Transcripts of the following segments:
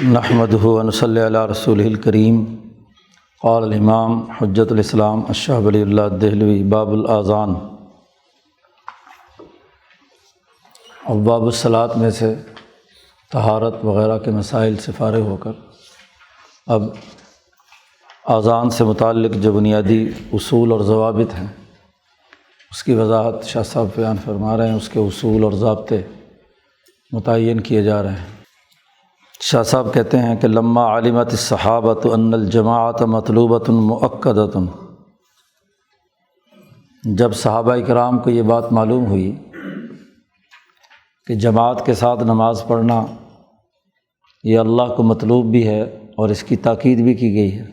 نحمدہ ونصلی علی رسولہ الکریم۔ قال الامام حجۃ الاسلام الشاہ ولی اللہ دہلوی باب الاذان۔ ابواب الصلاۃ میں سے طہارت وغیرہ کے مسائل سے فارغ ہو کر اب اذان سے متعلق جو بنیادی اصول اور ضوابط ہیں اس کی وضاحت شاہ صاحب بیان فرما رہے ہیں۔ اس کے اصول اور ضابطے متعین کیے جا رہے ہیں۔ شاہ صاحب کہتے ہیں کہ لما علمت الصحابۃ ان الجماعۃ مطلوبۃ مؤکدۃ، جب صحابہ کرام کو یہ بات معلوم ہوئی کہ جماعت کے ساتھ نماز پڑھنا یہ اللہ کو مطلوب بھی ہے اور اس کی تاکید بھی کی گئی ہے،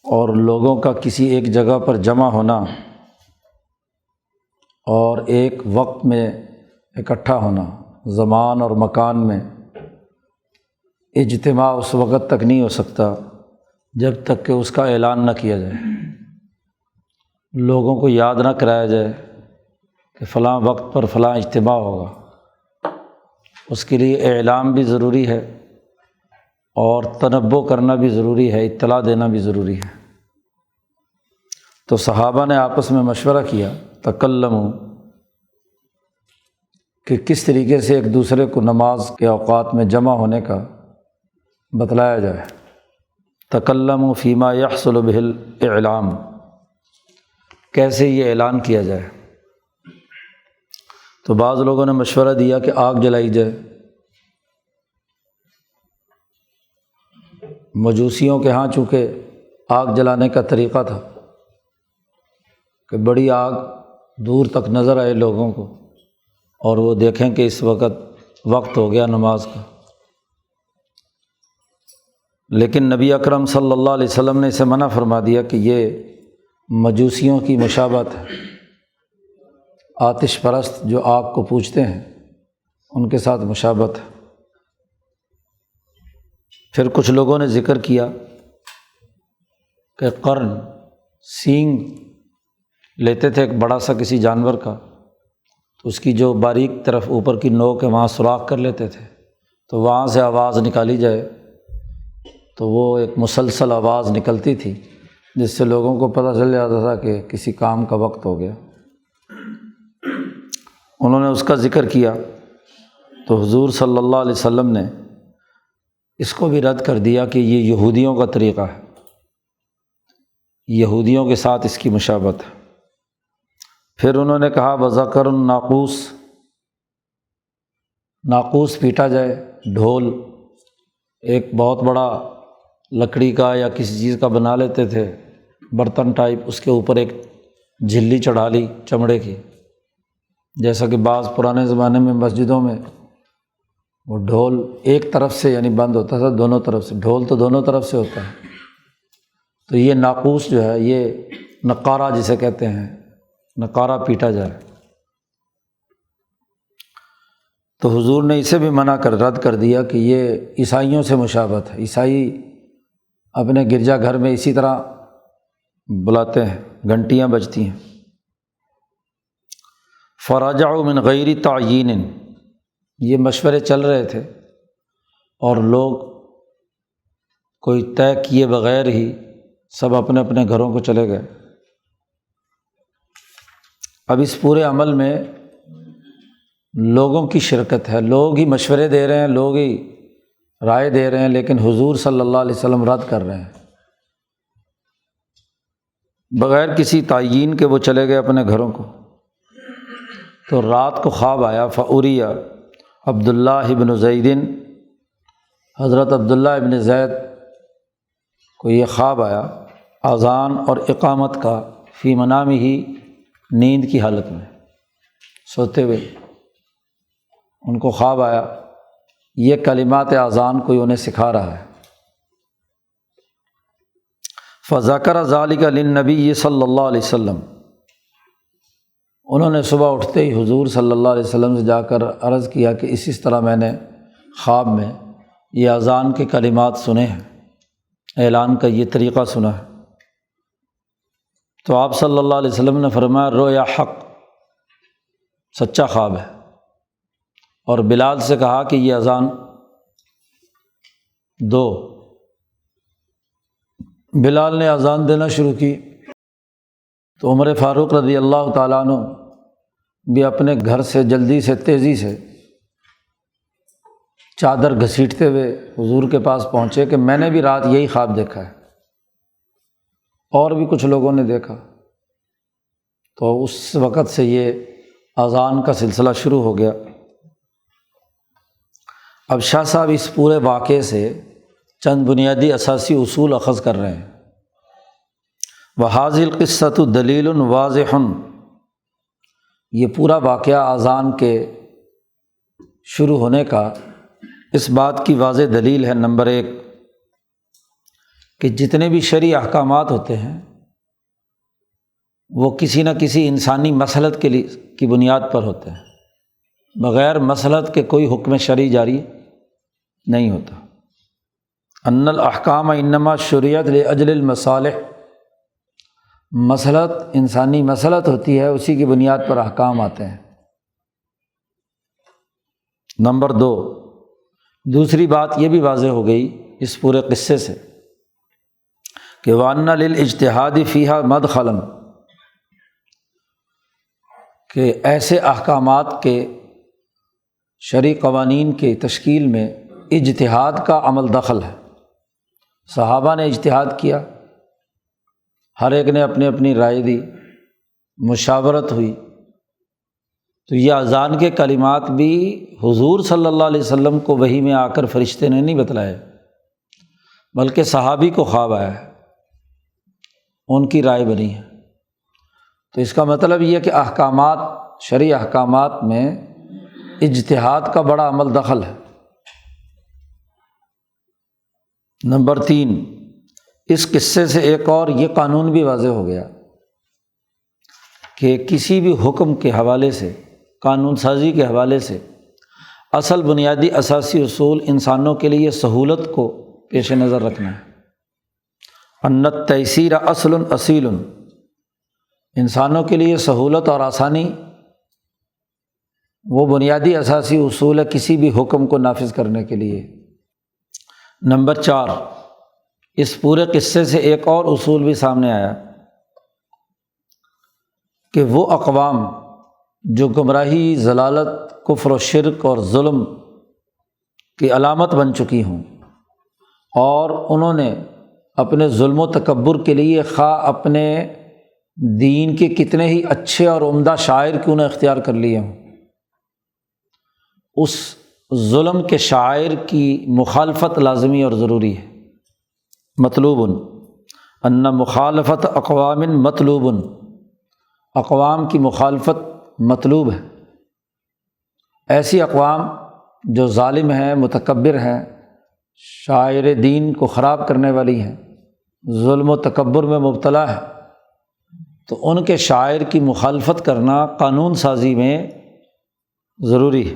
اور لوگوں کا کسی ایک جگہ پر جمع ہونا اور ایک وقت میں اکٹھا ہونا، زمان اور مکان میں اجتماع اس وقت تک نہیں ہو سکتا جب تک کہ اس کا اعلان نہ کیا جائے، لوگوں کو یاد نہ کرایا جائے کہ فلاں وقت پر فلاں اجتماع ہوگا۔ اس کے لیے اعلام بھی ضروری ہے اور تنبؤ کرنا بھی ضروری ہے، اطلاع دینا بھی ضروری ہے۔ تو صحابہ نے آپس میں مشورہ کیا، تکلموا، کہ کس طریقے سے ایک دوسرے کو نماز کے اوقات میں جمع ہونے کا بتلایا جائے۔ تکلموا فیما یحصل بہ الاعلام، کیسے یہ اعلان کیا جائے۔ تو بعض لوگوں نے مشورہ دیا کہ آگ جلائی جائے۔ مجوسیوں کے ہاں چونکہ آگ جلانے کا طریقہ تھا کہ بڑی آگ دور تک نظر آئے لوگوں کو اور وہ دیکھیں کہ اس وقت ہو گیا نماز کا، لیکن نبی اکرم صلی اللہ علیہ وسلم نے اسے منع فرما دیا کہ یہ مجوسیوں کی مشابہت ہے، آتش پرست جو آگ کو پوجتے ہیں ان کے ساتھ مشابہت ہے۔ پھر کچھ لوگوں نے ذکر کیا کہ قرن، سینگ لیتے تھے ایک بڑا سا کسی جانور کا، تو اس کی جو باریک طرف اوپر کی نوک ہے وہاں سوراخ کر لیتے تھے، تو وہاں سے آواز نکالی جائے تو وہ ایک مسلسل آواز نکلتی تھی جس سے لوگوں کو پتہ چل جاتا تھا کہ کسی کام کا وقت ہو گیا۔ انہوں نے اس کا ذکر کیا تو حضور صلی اللہ علیہ وسلم نے اس کو بھی رد کر دیا کہ یہ یہودیوں کا طریقہ ہے، یہودیوں کے ساتھ اس کی مشابہت ہے۔ پھر انہوں نے کہا وذکر الناقوس، ناقوس پیٹا جائے، ڈھول ایک بہت بڑا لکڑی کا یا کسی چیز کا بنا لیتے تھے برتن ٹائپ، اس کے اوپر ایک جھلی چڑھا لی چمڑے کی، جیسا کہ بعض پرانے زمانے میں مسجدوں میں وہ ڈھول ایک طرف سے یعنی بند ہوتا تھا، دونوں طرف سے، ڈھول تو دونوں طرف سے ہوتا ہے، تو یہ ناقوس جو ہے یہ نقارہ جسے کہتے ہیں، نقارہ پیٹا جائے۔ تو حضور نے اسے بھی منع کر رد کر دیا کہ یہ عیسائیوں سے مشابہت ہے، عیسائی اپنے گرجا گھر میں اسی طرح بلاتے ہیں، گھنٹیاں بجتی ہیں۔ فرجعوا من غیر تعیین، یہ مشورے چل رہے تھے اور لوگ کوئی طے کیے بغیر ہی سب اپنے اپنے گھروں کو چلے گئے۔ اب اس پورے عمل میں لوگوں کی شرکت ہے، لوگ ہی مشورے دے رہے ہیں، لوگ ہی رائے دے رہے ہیں، لیکن حضور صلی اللہ علیہ وسلم رد کر رہے ہیں بغیر کسی تعیین کے، وہ چلے گئے اپنے گھروں کو۔ تو رات کو خواب آیا، فأری عبداللہ ابن زید، حضرت عبداللہ ابن زید کو یہ خواب آیا اذان اور اقامت کا، فی منامہ ہی، نیند کی حالت میں سوتے ہوئے ان کو خواب آیا، یہ کلمات اذان کوئی انہیں سکھا رہا ہے۔ فذکر ذلک للنبی صلی اللہ علیہ وسلم، انہوں نے صبح اٹھتے ہی حضور صلی اللہ علیہ وسلم سے جا کر عرض کیا کہ اس طرح میں نے خواب میں یہ اذان کے کلمات سنے ہیں، اعلان کا یہ طریقہ سنا ہے۔ تو آپ صلی اللہ علیہ وسلم نے فرمایا رویا حق، سچا خواب ہے، اور بلال سے کہا کہ یہ اذان 2 بلال نے اذان دینا شروع کی تو عمر فاروق رضی اللہ تعالیٰ عنہ بھی اپنے گھر سے جلدی سے تیزی سے چادر گھسیٹتے ہوئے حضور کے پاس پہنچے کہ میں نے بھی رات یہی خواب دیکھا ہے، اور بھی کچھ لوگوں نے دیکھا۔ تو اس وقت سے یہ اذان کا سلسلہ شروع ہو گیا۔ اب شاہ صاحب اس پورے واقعے سے چند بنیادی اساسی اصول اخذ کر رہے ہیں۔ وَهَذِهِ الْقِصَّةُ دَلِيلٌ وَاضِحٌ، یہ پورا واقعہ اذان کے شروع ہونے کا اس بات کی واضح دلیل ہے، نمبر 1 کہ جتنے بھی شرعی احکامات ہوتے ہیں وہ کسی نہ کسی انسانی مصلحت کے لیے کی بنیاد پر ہوتے ہیں، بغیر مصلحت کے کوئی حکم شرعی جاری نہیں ہوتا۔ ان الاحکام انما شرعت لاجل المصالح، مصلحت انسانی مصلحت ہوتی ہے، اسی کی بنیاد پر احکام آتے ہیں۔ نمبر 2، دوسری بات یہ بھی واضح ہو گئی اس پورے قصے سے کہ وَأَنَّ لِلْاجْتِهَادِ فِيهَا مَدْخَلًا، کہ ایسے احکامات کے شرعی قوانین کی تشکیل میں اجتہاد کا عمل دخل ہے۔ صحابہ نے اجتہاد کیا، ہر ایک نے اپنی اپنی رائے دی، مشاورت ہوئی، تو یہ اذان کے کلمات بھی حضور صلی اللہ علیہ وسلم کو وحی میں آ کر فرشتے نے نہیں بتلائے، بلکہ صحابی کو خواب آیا ہے، ان کی رائے بنی ہے۔ تو اس کا مطلب یہ کہ احکامات، شرعی احکامات میں اجتہاد کا بڑا عمل دخل ہے۔ نمبر 3، اس قصے سے ایک اور یہ قانون بھی واضح ہو گیا کہ کسی بھی حکم کے حوالے سے، قانون سازی کے حوالے سے اصل بنیادی اساسی اصول انسانوں کے لیے سہولت کو پیش نظر رکھنا ہے۔ ان التیسیر اصل اصیل، انسانوں کے لیے سہولت اور آسانی وہ بنیادی اساسی اصول ہے کسی بھی حکم کو نافذ کرنے کے لیے۔ نمبر 4، اس پورے قصے سے ایک اور اصول بھی سامنے آیا کہ وہ اقوام جو گمراہی، ضلالت، کفر و شرک اور ظلم کی علامت بن چکی ہوں، اور انہوں نے اپنے ظلم و تکبر کے لیے خواہ اپنے دین کے کتنے ہی اچھے اور عمدہ شاعر کیوں نہ اختیار کر لیے ہوں، اس ظلم کے شاعر کی مخالفت لازمی اور ضروری ہے۔ مطلوب ان مخالفت اقوام مطلوب، اقوام کی مخالفت مطلوب ہے۔ ایسی اقوام جو ظالم ہیں، متکبر ہیں، شاعر دین کو خراب کرنے والی ہیں، ظلم و تکبر میں مبتلا ہے، تو ان کے شاعر کی مخالفت کرنا قانون سازی میں ضروری ہے۔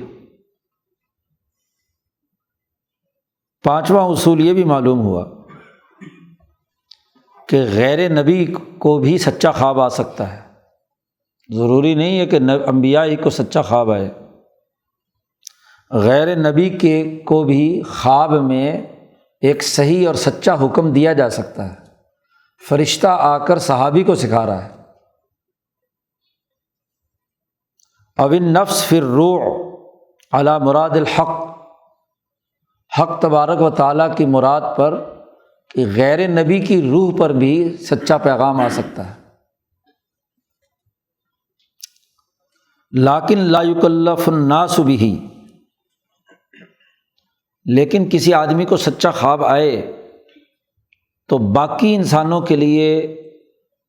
5واں اصول یہ بھی معلوم ہوا کہ غیر نبی کو بھی سچا خواب آ سکتا ہے، ضروری نہیں ہے کہ انبیاء ہی کو سچا خواب آئے، غیر نبی کے کو بھی خواب میں ایک صحیح اور سچا حکم دیا جا سکتا ہے۔ فرشتہ آ کر صحابی کو سکھا رہا ہے۔ او النفس فی الروع علی مراد الحق، حق تبارک و تعالیٰ کی مراد پر کہ غیر نبی کی روح پر بھی سچا پیغام آ سکتا ہے۔ لیکن لا یکلف الناس بہ، لیکن کسی آدمی کو سچا خواب آئے تو باقی انسانوں کے لیے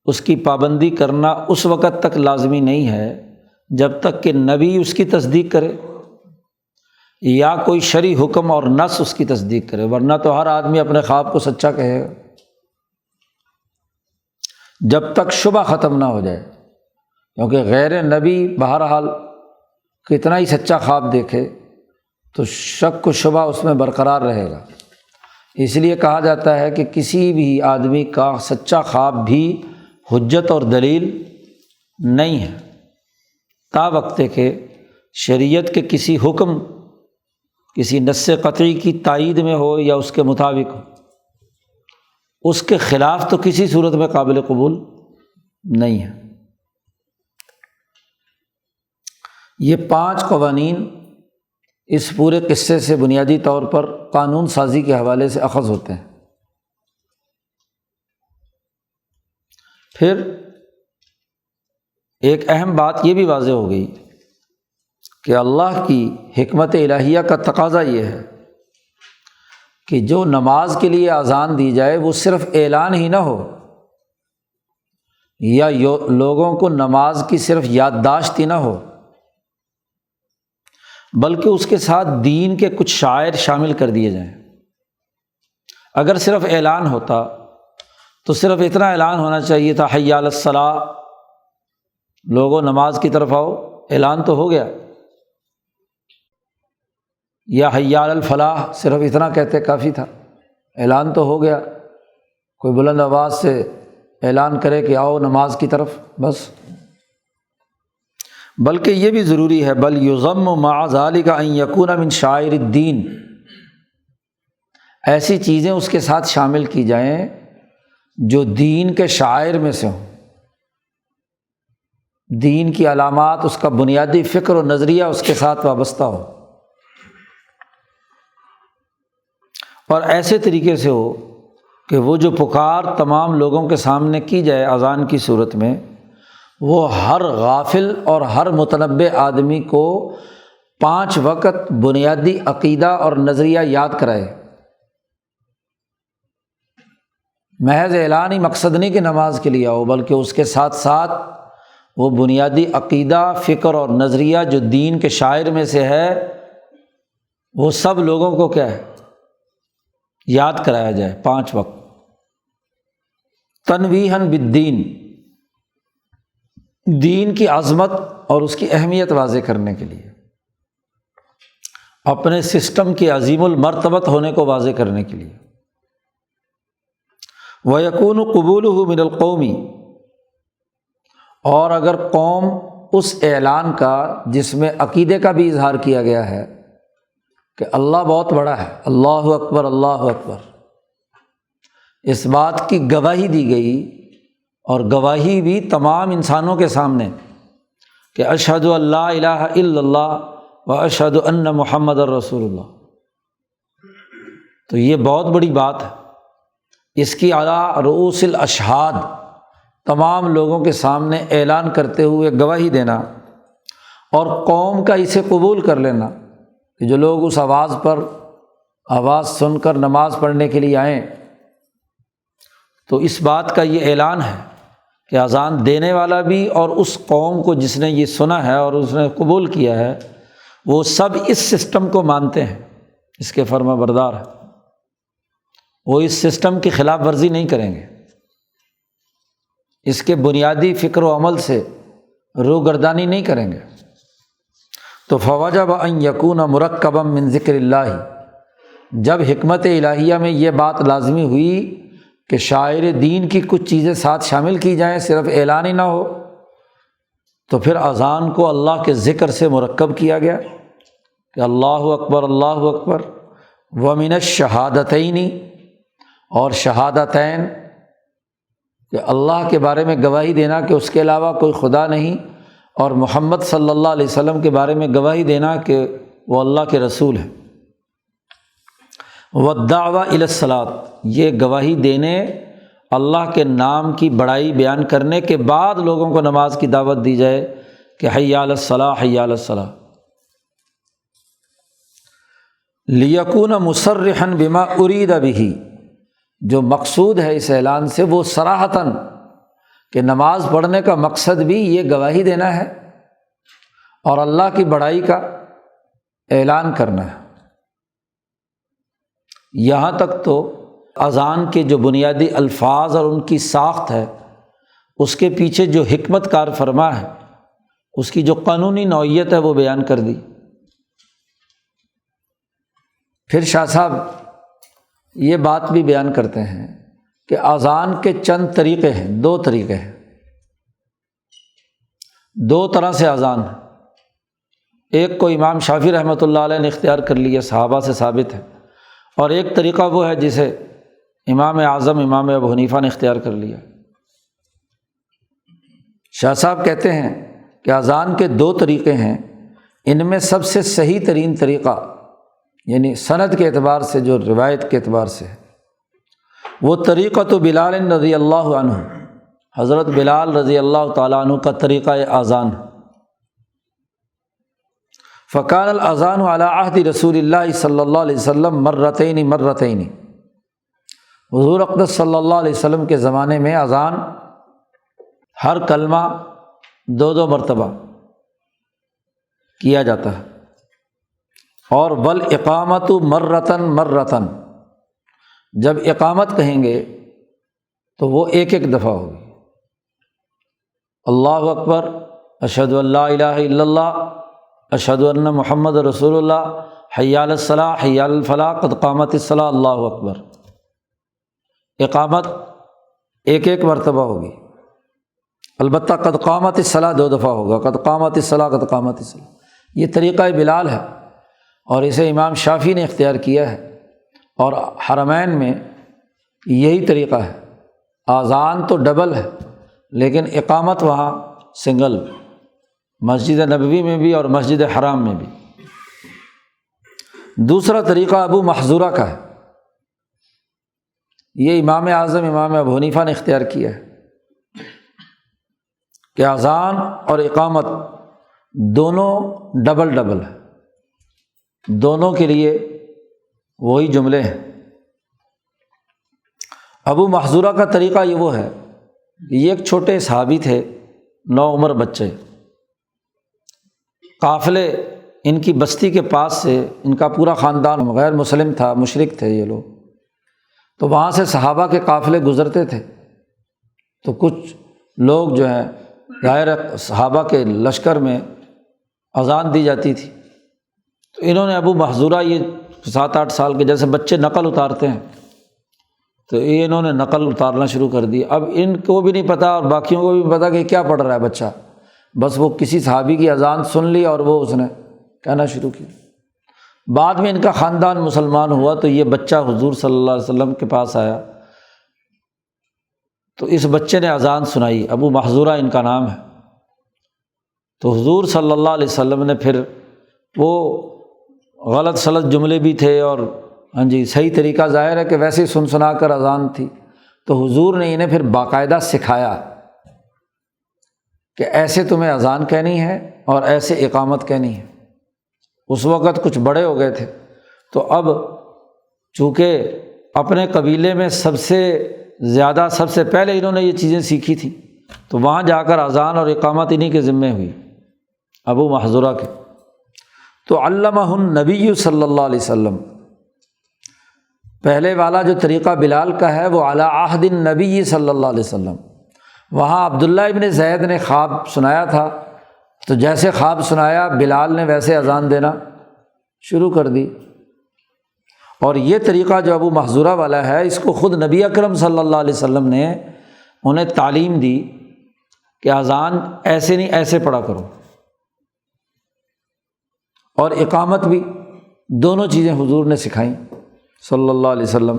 اس کی پابندی کرنا اس وقت تک لازمی نہیں ہے جب تک کہ نبی اس کی تصدیق کرے یا کوئی شرعی حکم اور نص اس کی تصدیق کرے، ورنہ تو ہر آدمی اپنے خواب کو سچا کہے گا جب تک شبہ ختم نہ ہو جائے، کیونکہ غیر نبی بہرحال کتنا ہی سچا خواب دیکھے تو شک و شبہ اس میں برقرار رہے گا۔ اس لیے کہا جاتا ہے کہ کسی بھی آدمی کا سچا خواب بھی حجت اور دلیل نہیں ہے تا وقت کہ شریعت کے کسی حکم کسی نص قطعی کی تائید میں ہو یا اس کے مطابق ہو، اس کے خلاف تو کسی صورت میں قابل قبول نہیں ہے۔ یہ 5 قوانین اس پورے قصے سے بنیادی طور پر قانون سازی کے حوالے سے اخذ ہوتے ہیں۔ پھر ایک اہم بات یہ بھی واضح ہو گئی کہ اللہ کی حکمت الہیہ کا تقاضا یہ ہے کہ جو نماز کے لیے اذان دی جائے وہ صرف اعلان ہی نہ ہو، یا لوگوں کو نماز کی صرف یادداشت ہی نہ ہو، بلکہ اس کے ساتھ دین کے کچھ شعائر شامل کر دیے جائیں۔ اگر صرف اعلان ہوتا تو صرف اتنا اعلان ہونا چاہیے تھا، حی علی الصلاۃ، لوگوں نماز کی طرف آؤ، اعلان تو ہو گیا، یا حی علی الفلاح صرف اتنا کہتے کافی تھا، اعلان تو ہو گیا، کوئی بلند آواز سے اعلان کرے کہ آؤ نماز کی طرف، بس۔ بلکہ یہ بھی ضروری ہے، بل یضم مع ذلک ان یکون من شعائر الدین، ایسی چیزیں اس کے ساتھ شامل کی جائیں جو دین کے شعائر میں سے ہوں، دین کی علامات، اس کا بنیادی فکر و نظریہ اس کے ساتھ وابستہ ہو، اور ایسے طریقے سے ہو کہ وہ جو پکار تمام لوگوں کے سامنے کی جائے اذان کی صورت میں، وہ ہر غافل اور ہر متنبہ آدمی کو 5 وقت بنیادی عقیدہ اور نظریہ یاد کرائے۔ محض اعلان ہی مقصد نہیں کہ نماز کے لیے آؤ، بلکہ اس کے ساتھ ساتھ وہ بنیادی عقیدہ، فکر اور نظریہ جو دین کے شاعر میں سے ہے، وہ سب لوگوں کو کیا ہے، یاد کرایا جائے 5 وقت۔ تنویہاً بالدین، دین کی عظمت اور اس کی اہمیت واضح کرنے کے لیے، اپنے سسٹم کے عظیم المرتبت ہونے کو واضح کرنے کے لیے۔ وَيَكُونُ قُبُولُهُ مِنَ الْقَوْمِ، اور اگر قوم اس اعلان کا جس میں عقیدے کا بھی اظہار کیا گیا ہے کہ اللہ بہت بڑا ہے، اللہ اکبر اللہ اکبر، اس بات کی گواہی دی گئی، اور گواہی بھی تمام انسانوں کے سامنے کہ اشہد ان لا الہ الا اللہ و اشہد ان محمد رسول اللہ، تو یہ بہت بڑی بات ہے۔ اس کی علی رؤوس الاشہاد، تمام لوگوں کے سامنے اعلان کرتے ہوئے گواہی دینا، اور قوم کا اسے قبول کر لینا کہ جو لوگ اس آواز سن کر نماز پڑھنے کے لیے آئیں، تو اس بات کا یہ اعلان ہے کہ اذان دینے والا بھی اور اس قوم کو جس نے یہ سنا ہے اور اس نے قبول کیا ہے، وہ سب اس سسٹم کو مانتے ہیں، اس کے فرما بردار ہیں، وہ اس سسٹم کی خلاف ورزی نہیں کریں گے، اس کے بنیادی فکر و عمل سے روگردانی نہیں کریں گے۔ تو فوجب ان یکون مرکبا من ذکر اللہ، جب حکمت الہیہ میں یہ بات لازمی ہوئی کہ شاعر دین کی کچھ چیزیں ساتھ شامل کی جائیں، صرف اعلان ہی نہ ہو، تو پھر اذان کو اللہ کے ذکر سے مرکب کیا گیا کہ اللہ اکبر ومن الشہادتین، اور شہادتین کہ اللہ کے بارے میں گواہی دینا کہ اس کے علاوہ کوئی خدا نہیں، اور محمد صلی اللہ علیہ وسلم کے بارے میں گواہی دینا کہ وہ اللہ کے رسول ہیں۔ والدعوۃ الی الصلاۃ، یہ گواہی دینے، اللہ کے نام کی بڑائی بیان کرنے کے بعد لوگوں کو نماز کی دعوت دی جائے کہ حی علی الصلاۃ حی علی الصلاۃ، لیکون مصرحا بما ارید بہ، جو مقصود ہے اس اعلان سے وہ صراحتاً کہ نماز پڑھنے کا مقصد بھی یہ گواہی دینا ہے اور اللہ کی بڑائی کا اعلان کرنا ہے۔ یہاں تک تو اذان کے جو بنیادی الفاظ اور ان کی ساخت ہے، اس کے پیچھے جو حکمت کار فرما ہے، اس کی جو قانونی نوعیت ہے وہ بیان کر دی۔ پھر شاہ صاحب یہ بات بھی بیان کرتے ہیں کہ اذان کے چند طریقے ہیں، 2 طریقے ہیں، 2 طرح سے اذان ہے۔ ایک کو امام شافعی رحمۃ اللہ علیہ نے اختیار کر لیا، صحابہ سے ثابت ہے، اور ایک طریقہ وہ ہے جسے امام اعظم امام ابو حنیفہ نے اختیار کر لیا۔ شاہ صاحب کہتے ہیں کہ اذان کے 2 طریقے ہیں، ان میں سب سے صحیح ترین طریقہ یعنی سند کے اعتبار سے، جو روایت کے اعتبار سے ہے، وہ طریقۃ بلال رضی اللہ عنہ، حضرت بلال رضی اللہ تعالیٰ عنہ کا طریقہ اذان۔ فکان الاذان علی عہد رسول اللہ صلی اللہ علیہ وسلم مرتین، حضور اقدس صلی اللہ علیہ وسلم کے زمانے میں اذان ہر کلمہ 2 مرتبہ کیا جاتا ہے، اور والاقامۃ مرتن، جب اقامت کہیں گے تو وہ ایک دفعہ ہوگی، اللہ اکبر، اشہد ان لا الہ الا اللہ، اشہد ان محمد رسول اللہ، حی علی الصلاۃ حی علی الفلاح قد قامت الصلاۃ، اللہ اکبر۔ اقامت ایک مرتبہ ہوگی، البتہ قد قامت الصلاۃ 2 دفعہ ہوگا، قد قامت الصلاۃ قد قامت الصلاۃ۔ یہ طریقہ بلال ہے، اور اسے امام شافعی نے اختیار کیا ہے، اور حرمین میں یہی طریقہ ہے۔ اذان تو ڈبل ہے لیکن اقامت وہاں سنگل، مسجد نبوی میں بھی اور مسجد حرام میں بھی۔ دوسرا طریقہ ابو محذورہ کا ہے، یہ امام اعظم امام ابو حنیفہ نے اختیار کیا ہے کہ اذان اور اقامت دونوں ڈبل ہے، دونوں کے لیے وہی جملے ہیں۔ ابو محذورہ کا طریقہ یہ وہ ہے کہ یہ ایک چھوٹے صحابی تھے، 9 عمر بچے، قافلے ان کی بستی کے پاس سے، ان کا پورا خاندان غیر مسلم تھا، مشرک تھے یہ لوگ، تو وہاں سے صحابہ کے قافلے گزرتے تھے، تو کچھ لوگ جو ہیں ظاہر صحابہ کے لشکر میں اذان دی جاتی تھی، تو انہوں نے ابو محذورہ، یہ 7-8 سال کے جیسے بچے نقل اتارتے ہیں، تو یہ انہوں نے نقل اتارنا شروع کر دی۔ اب ان کو بھی نہیں پتہ اور باقیوں کو بھی نہیں پتہ کہ کیا پڑھ رہا ہے بچہ، بس وہ کسی صحابی کی اذان سن لی اور وہ اس نے کہنا شروع کیا۔ بعد میں ان کا خاندان مسلمان ہوا تو یہ بچہ حضور صلی اللہ علیہ وسلم کے پاس آیا، تو اس بچے نے اذان سنائی، ابو محذورہ ان کا نام ہے۔ تو حضور صلی اللہ علیہ وسلم نے پھر، وہ غلط سلط جملے بھی تھے اور صحیح طریقہ ظاہر ہے کہ ویسے ہی سنا کر اذان تھی، تو حضور نے انہیں پھر باقاعدہ سکھایا کہ ایسے تمہیں اذان کہنی ہے اور ایسے اقامت کہنی ہے۔ اس وقت کچھ بڑے ہو گئے تھے، تو اب چونکہ اپنے قبیلے میں سب سے پہلے انہوں نے یہ چیزیں سیکھی تھیں، تو وہاں جا کر اذان اور اقامت انہی کے ذمے ہوئی، ابو محذورہ کے۔ تو علمہ النبی صلی اللہ علیہ وسلم، پہلے والا جو طریقہ بلال کا ہے وہ علی عہد النبی صلی اللہ علیہ وسلم، وہاں عبداللہ ابن زید نے خواب سنایا تھا، تو جیسے خواب سنایا بلال نے ویسے اذان دینا شروع کر دی۔ اور یہ طریقہ جو ابو محذورہ والا ہے، اس کو خود نبی اکرم صلی اللہ علیہ وسلم نے انہیں تعلیم دی کہ اذان ایسے نہیں، ایسے پڑھا کرو، اور اقامت بھی، دونوں چیزیں حضور نے سکھائیں صلی اللہ علیہ وسلم۔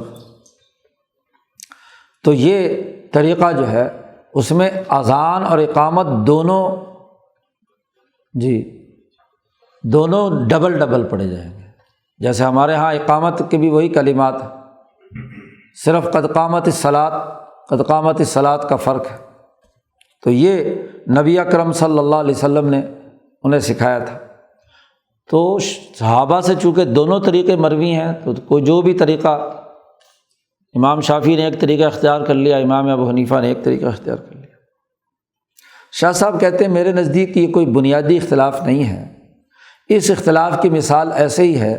تو یہ طریقہ جو ہے اس میں اذان اور اقامت دونوں ڈبل پڑھے جائیں گے۔ جیسے ہمارے ہاں اقامت کے بھی وہی کلمات ہیں، صرف قد قامت الصلاۃ کا فرق ہے۔ تو یہ نبی اکرم صلی اللہ علیہ وسلم نے انہیں سکھایا تھا۔ تو صحابہ سے چونکہ دونوں طریقے مروی ہیں، تو کوئی جو بھی طریقہ، امام شافعی نے ایک طریقہ اختیار کر لیا، امام ابو حنیفہ نے ایک طریقہ اختیار کر لیا۔ شاہ صاحب کہتے ہیں میرے نزدیک یہ کوئی بنیادی اختلاف نہیں ہے، اس اختلاف کی مثال ایسے ہی ہے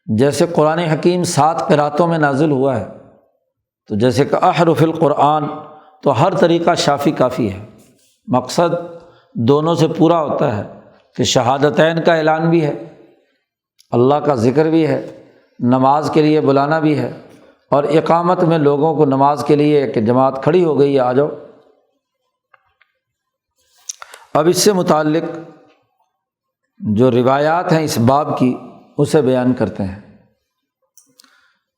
جیسے قرآن حکیم 7 قراتوں میں نازل ہوا ہے، تو جیسے کہ احرف القرآن، تو ہر طریقہ شافی کافی ہے، مقصد دونوں سے پورا ہوتا ہے کہ شہادتین کا اعلان بھی ہے، اللہ کا ذکر بھی ہے، نماز کے لیے بلانا بھی ہے، اور اقامت میں لوگوں کو نماز کے لیے کہ جماعت کھڑی ہو گئی ہے آ جاؤ۔ اب اس سے متعلق جو روایات ہیں اس باب کی اسے بیان کرتے ہیں۔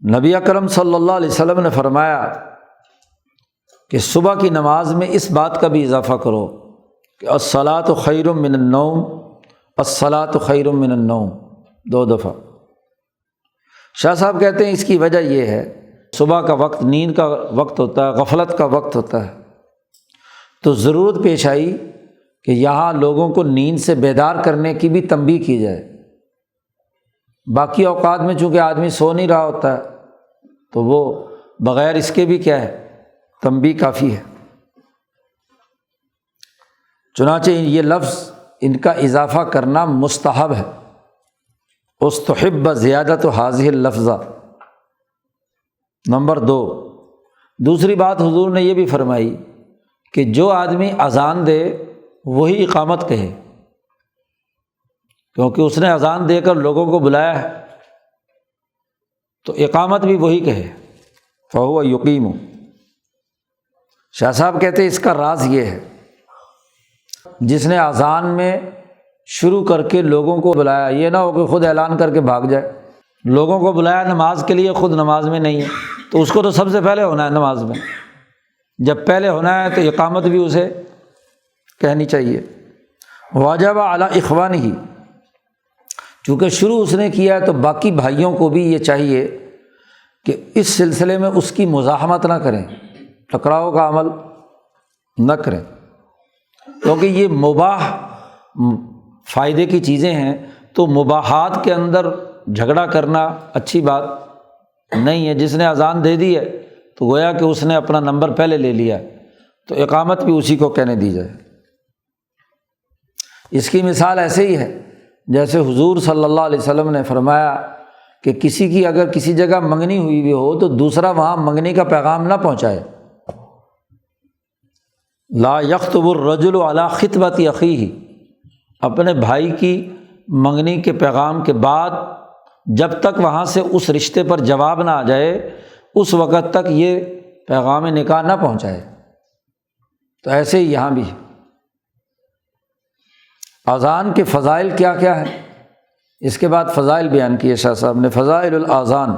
نبی اکرم صلی اللہ علیہ وسلم نے فرمایا کہ صبح کی نماز میں اس بات کا بھی اضافہ کرو کہ الصلاۃ خیر من النوم، الصلاۃ خیر من النوم، 2 دفعہ۔ شاہ صاحب کہتے ہیں اس کی وجہ یہ ہے، صبح کا وقت نیند کا وقت ہوتا ہے، غفلت کا وقت ہوتا ہے، تو ضرورت پیش آئی کہ یہاں لوگوں کو نیند سے بیدار کرنے کی بھی تنبیہ کی جائے۔ باقی اوقات میں چونکہ آدمی سو نہیں رہا ہوتا ہے تو وہ بغیر اس کے بھی کیا ہے، تنبیہ کافی ہے۔ چنانچہ یہ لفظ ان کا اضافہ کرنا مستحب ہے، استحب زیادۃ ھذہ اللفظہ۔ نمبر 2، دوسری بات حضور نے یہ بھی فرمائی کہ جو آدمی اذان دے وہی اقامت کہے، کیونکہ اس نے اذان دے کر لوگوں کو بلایا ہے، تو اقامت بھی وہی کہے، فہو یقیم۔ شاہ صاحب کہتے ہیں اس کا راز یہ ہے، جس نے اذان میں شروع کر کے لوگوں کو بلایا، یہ نہ ہو کہ خود اعلان کر کے بھاگ جائے۔ لوگوں کو بلایا نماز کے لیے، خود نماز میں نہیں ہے، تو اس کو تو سب سے پہلے ہونا ہے نماز میں۔ جب پہلے ہونا ہے تو اقامت بھی اسے کہنی چاہیے۔ واجب علی اخوانہ، چونکہ شروع اس نے کیا ہے تو باقی بھائیوں کو بھی یہ چاہیے کہ اس سلسلے میں اس کی مزاحمت نہ کریں، ٹکراؤ کا عمل نہ کریں، کیونکہ یہ مباح فائدے کی چیزیں ہیں، تو مباحات کے اندر جھگڑا کرنا اچھی بات نہیں ہے۔ جس نے اذان دے دی ہے تو گویا کہ اس نے اپنا نمبر پہلے لے لیا، تو اقامت بھی اسی کو کہنے دی جائے۔ اس کی مثال ایسے ہی ہے جیسے حضور صلی اللہ علیہ وسلم نے فرمایا کہ کسی کی اگر کسی جگہ منگنی ہوئی بھی ہو تو دوسرا وہاں منگنی کا پیغام نہ پہنچائے۔ لا یخطب الرجل علی خطبۃ اخیہ، اپنے بھائی کی منگنی کے پیغام کے بعد جب تک وہاں سے اس رشتے پر جواب نہ آ جائے اس وقت تک یہ پیغام نکاح نہ پہنچائے۔ تو ایسے ہی یہاں بھی اذان کے فضائل کیا کیا ہیں، اس کے بعد فضائل بیان کیے شاہ صاحب نے۔ فضائل الاذان،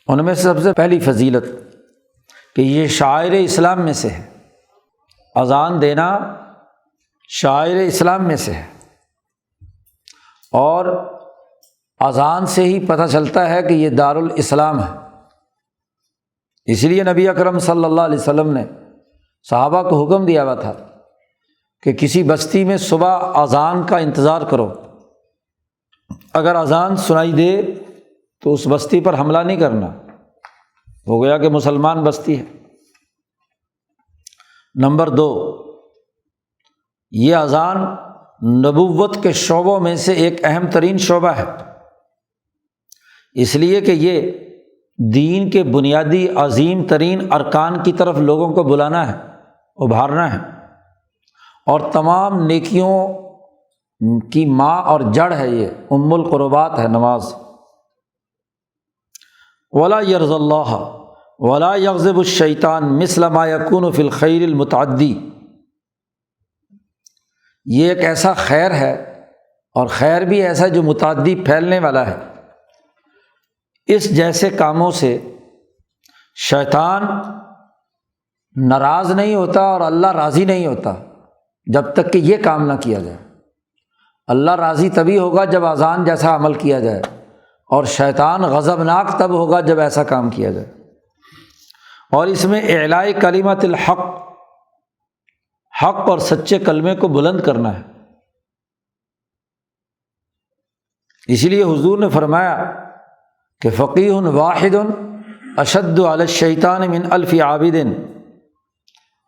ان میں سے سب سے پہلی فضیلت کہ یہ شعائر اسلام میں سے ہے، اذان دینا شعائر اسلام میں سے ہے، اور اذان سے ہی پتہ چلتا ہے کہ یہ دارالاسلام ہے۔ اس لیے نبی اکرم صلی اللہ علیہ وسلم نے صحابہ کو حکم دیا ہوا تھا کہ کسی بستی میں صبح اذان کا انتظار کرو، اگر اذان سنائی دے تو اس بستی پر حملہ نہیں کرنا، ہو گیا کہ مسلمان بستی ہے۔ نمبر 2، یہ اذان نبوت کے شعبوں میں سے ایک اہم ترین شعبہ ہے، اس لیے کہ یہ دین کے بنیادی عظیم ترین ارکان کی طرف لوگوں کو بلانا ہے، ابھارنا ہے، اور تمام نیکیوں کی ماں اور جڑ ہے، یہ ام القربات ہے نماز۔ ولا یرض اللہ ولا یغضب الشیطان مثل ما یکون فی الخیر المتعدی، یہ ایک ایسا خیر ہے، اور خیر بھی ایسا جو متعدی پھیلنے والا ہے، اس جیسے کاموں سے شیطان ناراض نہیں ہوتا اور اللہ راضی نہیں ہوتا جب تک کہ یہ کام نہ کیا جائے۔ اللہ راضی تبھی ہوگا جب اذان جیسا عمل کیا جائے، اور شیطان غضبناک تب ہوگا جب ایسا کام کیا جائے۔ اور اس میں اعلاء کلمۃ الحق، حق اور سچے کلمے کو بلند کرنا ہے۔ اسی لیے حضور نے فرمایا کہ فقیہ واحد اشد علی الشیطان من الف عابد،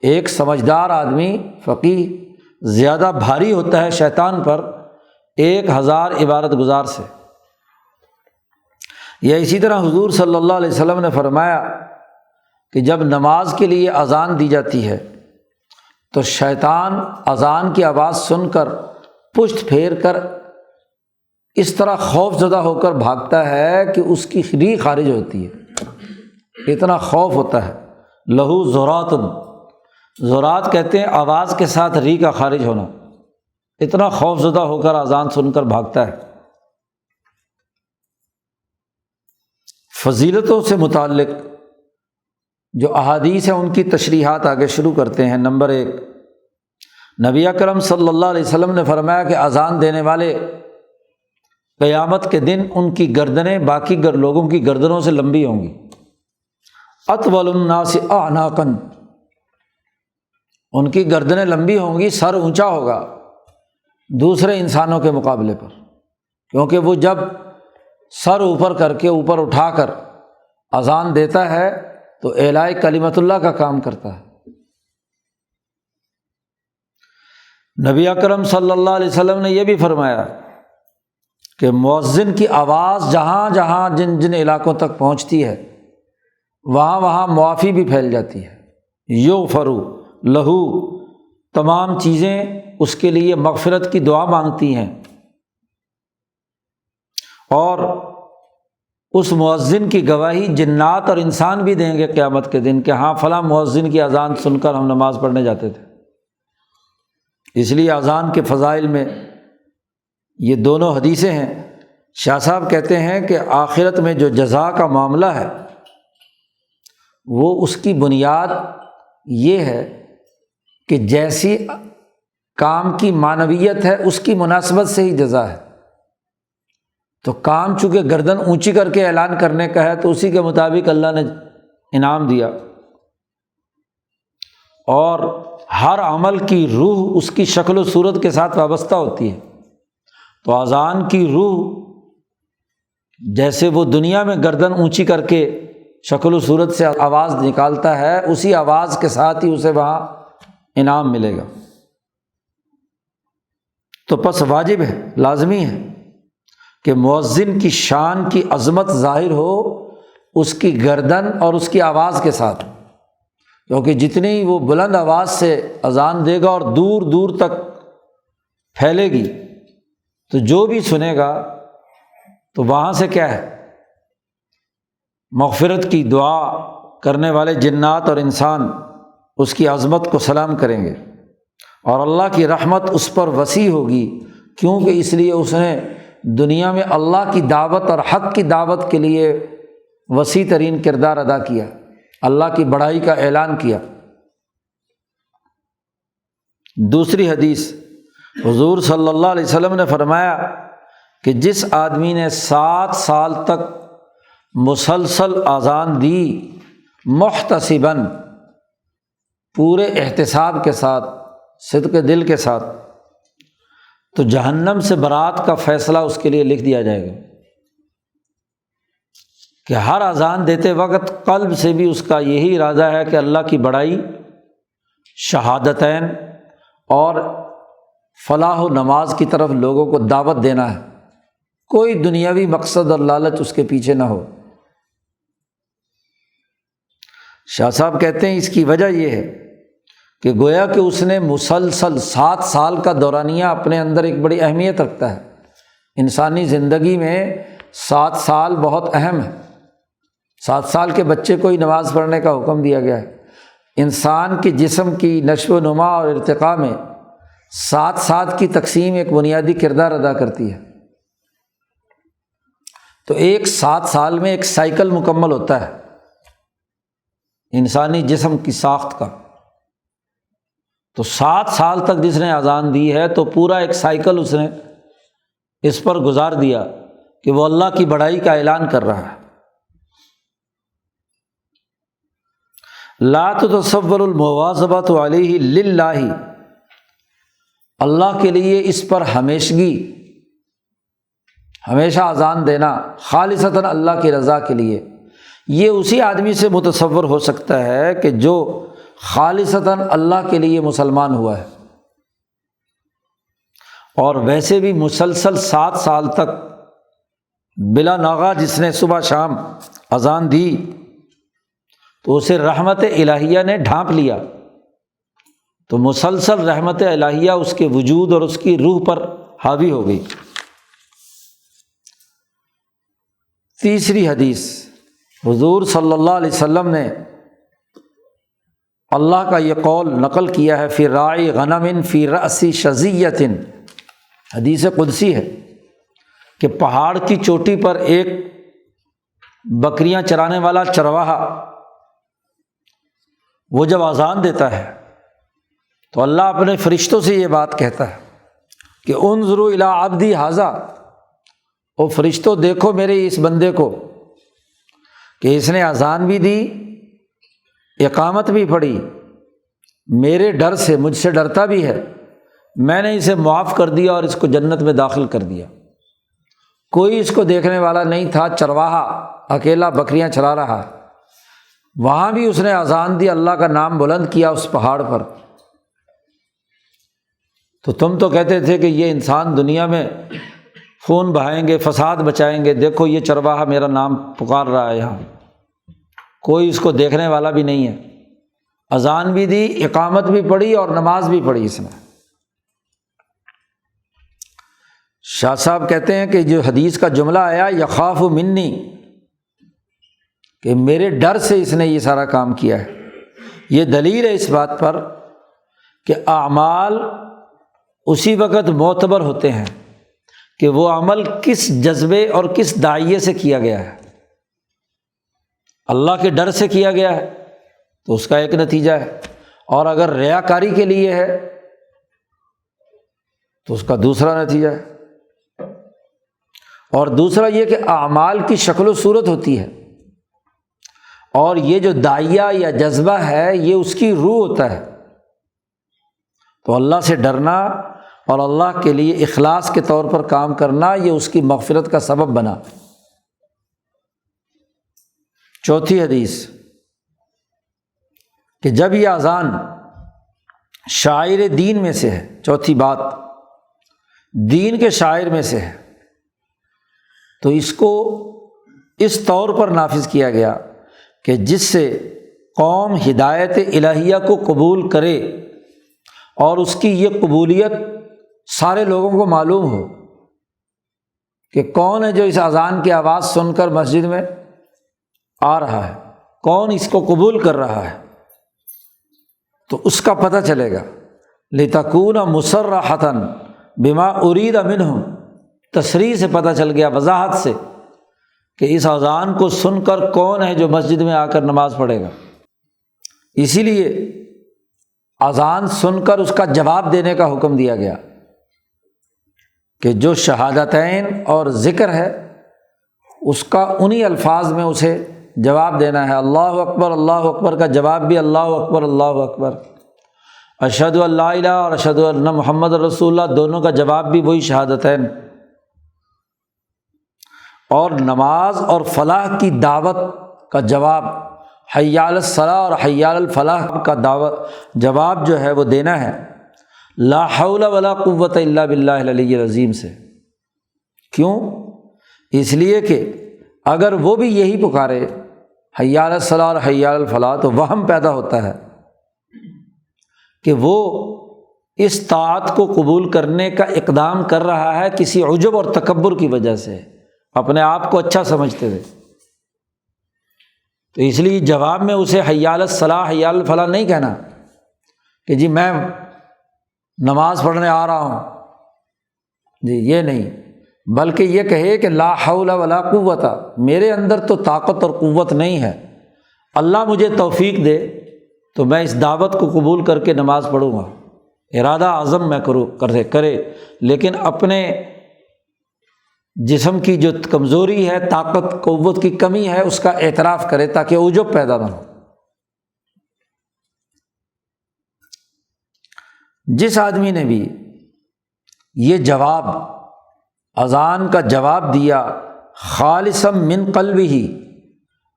ایک سمجھدار آدمی فقیہ زیادہ بھاری ہوتا ہے شیطان پر 1000 عبادت گزار سے۔ یا اسی طرح حضور صلی اللہ علیہ وسلم نے فرمایا کہ جب نماز کے لیے اذان دی جاتی ہے تو شیطان اذان کی آواز سن کر پشت پھیر کر اس طرح خوف زدہ ہو کر بھاگتا ہے کہ اس کی ری خارج ہوتی ہے، اتنا خوف ہوتا ہے۔ لہو زرات، زرات کہتے ہیں آواز کے ساتھ ری کا خارج ہونا، اتنا خوف زدہ ہو کر اذان سن کر بھاگتا ہے۔ فضیلتوں سے متعلق جو احادیث ہیں ان کی تشریحات آگے شروع کرتے ہیں۔ نمبر 1، نبی اکرم صلی اللہ علیہ وسلم نے فرمایا کہ اذان دینے والے قیامت کے دن ان کی گردنیں باقی لوگوں کی گردنوں سے لمبی ہوں گی۔ اطول الناس اعناقا، ان کی گردنیں لمبی ہوں گی، سر اونچا ہوگا دوسرے انسانوں کے مقابلے پر، کیونکہ وہ جب سر اوپر کر کے اوپر اٹھا کر اذان دیتا ہے تو اعلاء کلمت اللہ کا کام کرتا ہے۔ نبی اکرم صلی اللہ علیہ وسلم نے یہ بھی فرمایا کہ مؤذن کی آواز جہاں جہاں جن جن علاقوں تک پہنچتی ہے وہاں وہاں معافی بھی پھیل جاتی ہے۔ یغفر لہو، تمام چیزیں اس کے لیے مغفرت کی دعا مانگتی ہیں، اور اس مؤذن کی گواہی جنات اور انسان بھی دیں گے قیامت کے دن کہ ہاں فلاں مؤذن کی اذان سن کر ہم نماز پڑھنے جاتے تھے۔ اس لیے اذان کے فضائل میں یہ دونوں حدیثیں ہیں۔ شاہ صاحب کہتے ہیں کہ آخرت میں جو جزا کا معاملہ ہے وہ اس کی بنیاد یہ ہے کہ جیسی کام کی معنویت ہے اس کی مناسبت سے ہی جزا ہے۔ تو کام چونکہ گردن اونچی کر کے اعلان کرنے کا ہے تو اسی کے مطابق اللہ نے انعام دیا، اور ہر عمل کی روح اس کی شکل و صورت کے ساتھ وابستہ ہوتی ہے۔ تو اذان کی روح جیسے وہ دنیا میں گردن اونچی کر کے شکل و صورت سے آواز نکالتا ہے، اسی آواز کے ساتھ ہی اسے وہاں انعام ملے گا۔ تو پس واجب ہے، لازمی ہے کہ مؤذن کی شان کی عظمت ظاہر ہو اس کی گردن اور اس کی آواز کے ساتھ، کیونکہ جتنی وہ بلند آواز سے اذان دے گا اور دور دور تک پھیلے گی تو جو بھی سنے گا تو وہاں سے کیا ہے، مغفرت کی دعا کرنے والے جنات اور انسان اس کی عظمت کو سلام کریں گے، اور اللہ کی رحمت اس پر وسیع ہوگی، کیونکہ اس لیے اس نے دنیا میں اللہ کی دعوت اور حق کی دعوت کے لیے وسیع ترین کردار ادا کیا، اللہ کی بڑائی کا اعلان کیا۔ دوسری حدیث، حضور صلی اللہ علیہ وسلم نے فرمایا کہ جس آدمی نے 7 سال تک مسلسل اذان دی محتسباً، پورے احتساب کے ساتھ، صدق دل کے ساتھ، تو جہنم سے برات کا فیصلہ اس کے لیے لکھ دیا جائے گا کہ ہر اذان دیتے وقت قلب سے بھی اس کا یہی ارادہ ہے کہ اللہ کی بڑائی، شہادتین اور فلاح و نماز کی طرف لوگوں کو دعوت دینا ہے، کوئی دنیاوی مقصد اور لالچ اس کے پیچھے نہ ہو۔ شاہ صاحب کہتے ہیں اس کی وجہ یہ ہے کہ گویا کہ اس نے مسلسل 7 سال کا دورانیہ اپنے اندر ایک بڑی اہمیت رکھتا ہے۔ انسانی زندگی میں 7 سال بہت اہم ہے۔ 7 سال کے بچے کو ہی نماز پڑھنے کا حکم دیا گیا ہے۔ انسان کے جسم کی نشو و نما اور ارتقاء میں 7 سال کی تقسیم ایک بنیادی کردار ادا کرتی ہے۔ تو ایک 7 سال میں ایک سائیکل مکمل ہوتا ہے انسانی جسم کی ساخت کا۔ تو 7 سال تک جس نے اذان دی ہے تو پورا ایک سائیکل اس نے اس پر گزار دیا کہ وہ اللہ کی بڑائی کا اعلان کر رہا ہے۔ لا تتصور المواظبۃ علیہ للہ، اللہ کے لیے اس پر ہمیشگی، ہمیشہ اذان دینا خالصتاً اللہ کی رضا کے لیے، یہ اسی آدمی سے متصور ہو سکتا ہے کہ جو خالصتاً اللہ کے لیے مسلمان ہوا ہے، اور ویسے بھی مسلسل 7 سال تک بلا ناغہ جس نے صبح شام اذان دی تو اسے رحمت الہیہ نے ڈھانپ لیا، تو مسلسل رحمت الہیہ اس کے وجود اور اس کی روح پر حاوی ہو گئی۔ تیسری حدیث، حضور صلی اللہ علیہ وسلم نے اللہ کا یہ قول نقل کیا ہے، فی راعی غنم فی رأس شظیۃ، حدیث قدسی ہے کہ پہاڑ کی چوٹی پر ایک بکریاں چرانے والا چرواہا وہ جب اذان دیتا ہے تو اللہ اپنے فرشتوں سے یہ بات کہتا ہے کہ انظروا الی عبدی ھذا، او فرشتوں دیکھو میرے اس بندے کو کہ اس نے اذان بھی دی، اقامت بھی پڑھی، میرے ڈر سے، مجھ سے ڈرتا بھی ہے، میں نے اسے معاف کر دیا اور اس کو جنت میں داخل کر دیا۔ کوئی اس کو دیکھنے والا نہیں تھا، چرواہا اکیلا بکریاں چرا رہا، وہاں بھی اس نے اذان دی، اللہ کا نام بلند کیا اس پہاڑ پر۔ تو تم تو کہتے تھے کہ یہ انسان دنیا میں خون بہائیں گے، فساد بچائیں گے، دیکھو یہ چرواہا میرا نام پکار رہا ہے، یہاں کوئی اس کو دیکھنے والا بھی نہیں ہے، اذان بھی دی، اقامت بھی پڑھی اور نماز بھی پڑھی اس نے۔ شاہ صاحب کہتے ہیں کہ جو حدیث کا جملہ آیا یخاف منی، کہ میرے ڈر سے اس نے یہ سارا کام کیا ہے، یہ دلیل ہے اس بات پر کہ اعمال اسی وقت معتبر ہوتے ہیں کہ وہ عمل کس جذبے اور کس داعیے سے کیا گیا ہے۔ اللہ کے ڈر سے کیا گیا ہے تو اس کا ایک نتیجہ ہے، اور اگر ریاکاری کے لیے ہے تو اس کا دوسرا نتیجہ ہے۔ اور دوسرا یہ کہ اعمال کی شکل و صورت ہوتی ہے، اور یہ جو داعیہ یا جذبہ ہے یہ اس کی روح ہوتا ہے۔ تو اللہ سے ڈرنا اور اللہ کے لیے اخلاص کے طور پر کام کرنا یہ اس کی مغفرت کا سبب بنا۔ چوتھی حدیث کہ جب یہ اذان شاعر دین میں سے ہے، چوتھی بات دین کے شاعر میں سے ہے، تو اس کو اس طور پر نافذ کیا گیا کہ جس سے قوم ہدایت الہیہ کو قبول کرے اور اس کی یہ قبولیت سارے لوگوں کو معلوم ہو کہ کون ہے جو اس اذان کی آواز سن کر مسجد میں آ رہا ہے، کون اس کو قبول کر رہا ہے، تو اس کا پتہ چلے گا۔ لِتَكُونَ مُصَرَّحَةً بِمَا أُرِيدَ مِنْهُمْ، تصریح سے پتہ چل گیا، وضاحت سے، کہ اس اذان کو سن کر کون ہے جو مسجد میں آ کر نماز پڑھے گا۔ اسی لیے اذان سن کر اس کا جواب دینے کا حکم دیا گیا کہ جو شہادتین اور ذکر ہے اس کا انہی الفاظ میں اسے جواب دینا ہے۔ اللہ اکبر کا جواب بھی اللہ اکبر، اشہد ان لا الہ اور اشہد ان محمد رسول اللہ، دونوں کا جواب بھی وہی شہادتین۔ اور نماز اور فلاح کی دعوت کا جواب، حی علی الصلاۃ اور حی علی الفلاح کا جواب جو ہے وہ دینا ہے لا حول ولا قوت الا باللہ العلی العظیم سے۔ کیوں؟ اس لیے کہ اگر وہ بھی یہی پکارے حی علی الصلاۃ اور حی علی الفلاح تو وہم پیدا ہوتا ہے کہ وہ اس طاعت کو قبول کرنے کا اقدام کر رہا ہے کسی عجب اور تکبر کی وجہ سے، اپنے آپ کو اچھا سمجھتے تھے، تو اس لیے جواب میں اسے حی علی الصلاۃ حی علی الفلاح نہیں کہنا کہ جی میں نماز پڑھنے آ رہا ہوں، جی یہ نہیں، بلکہ یہ کہے کہ لا حول ولا قوت، میرے اندر تو طاقت اور قوت نہیں ہے، اللہ مجھے توفیق دے تو میں اس دعوت کو قبول کر کے نماز پڑھوں گا، ارادہ عزم میں کرے، لیکن اپنے جسم کی جو کمزوری ہے، طاقت قوت کی کمی ہے، اس کا اعتراف کرے تاکہ عجب پیدا نہ ہو۔ جس آدمی نے بھی یہ جواب، اذان کا جواب دیا خالصا من قلبہ،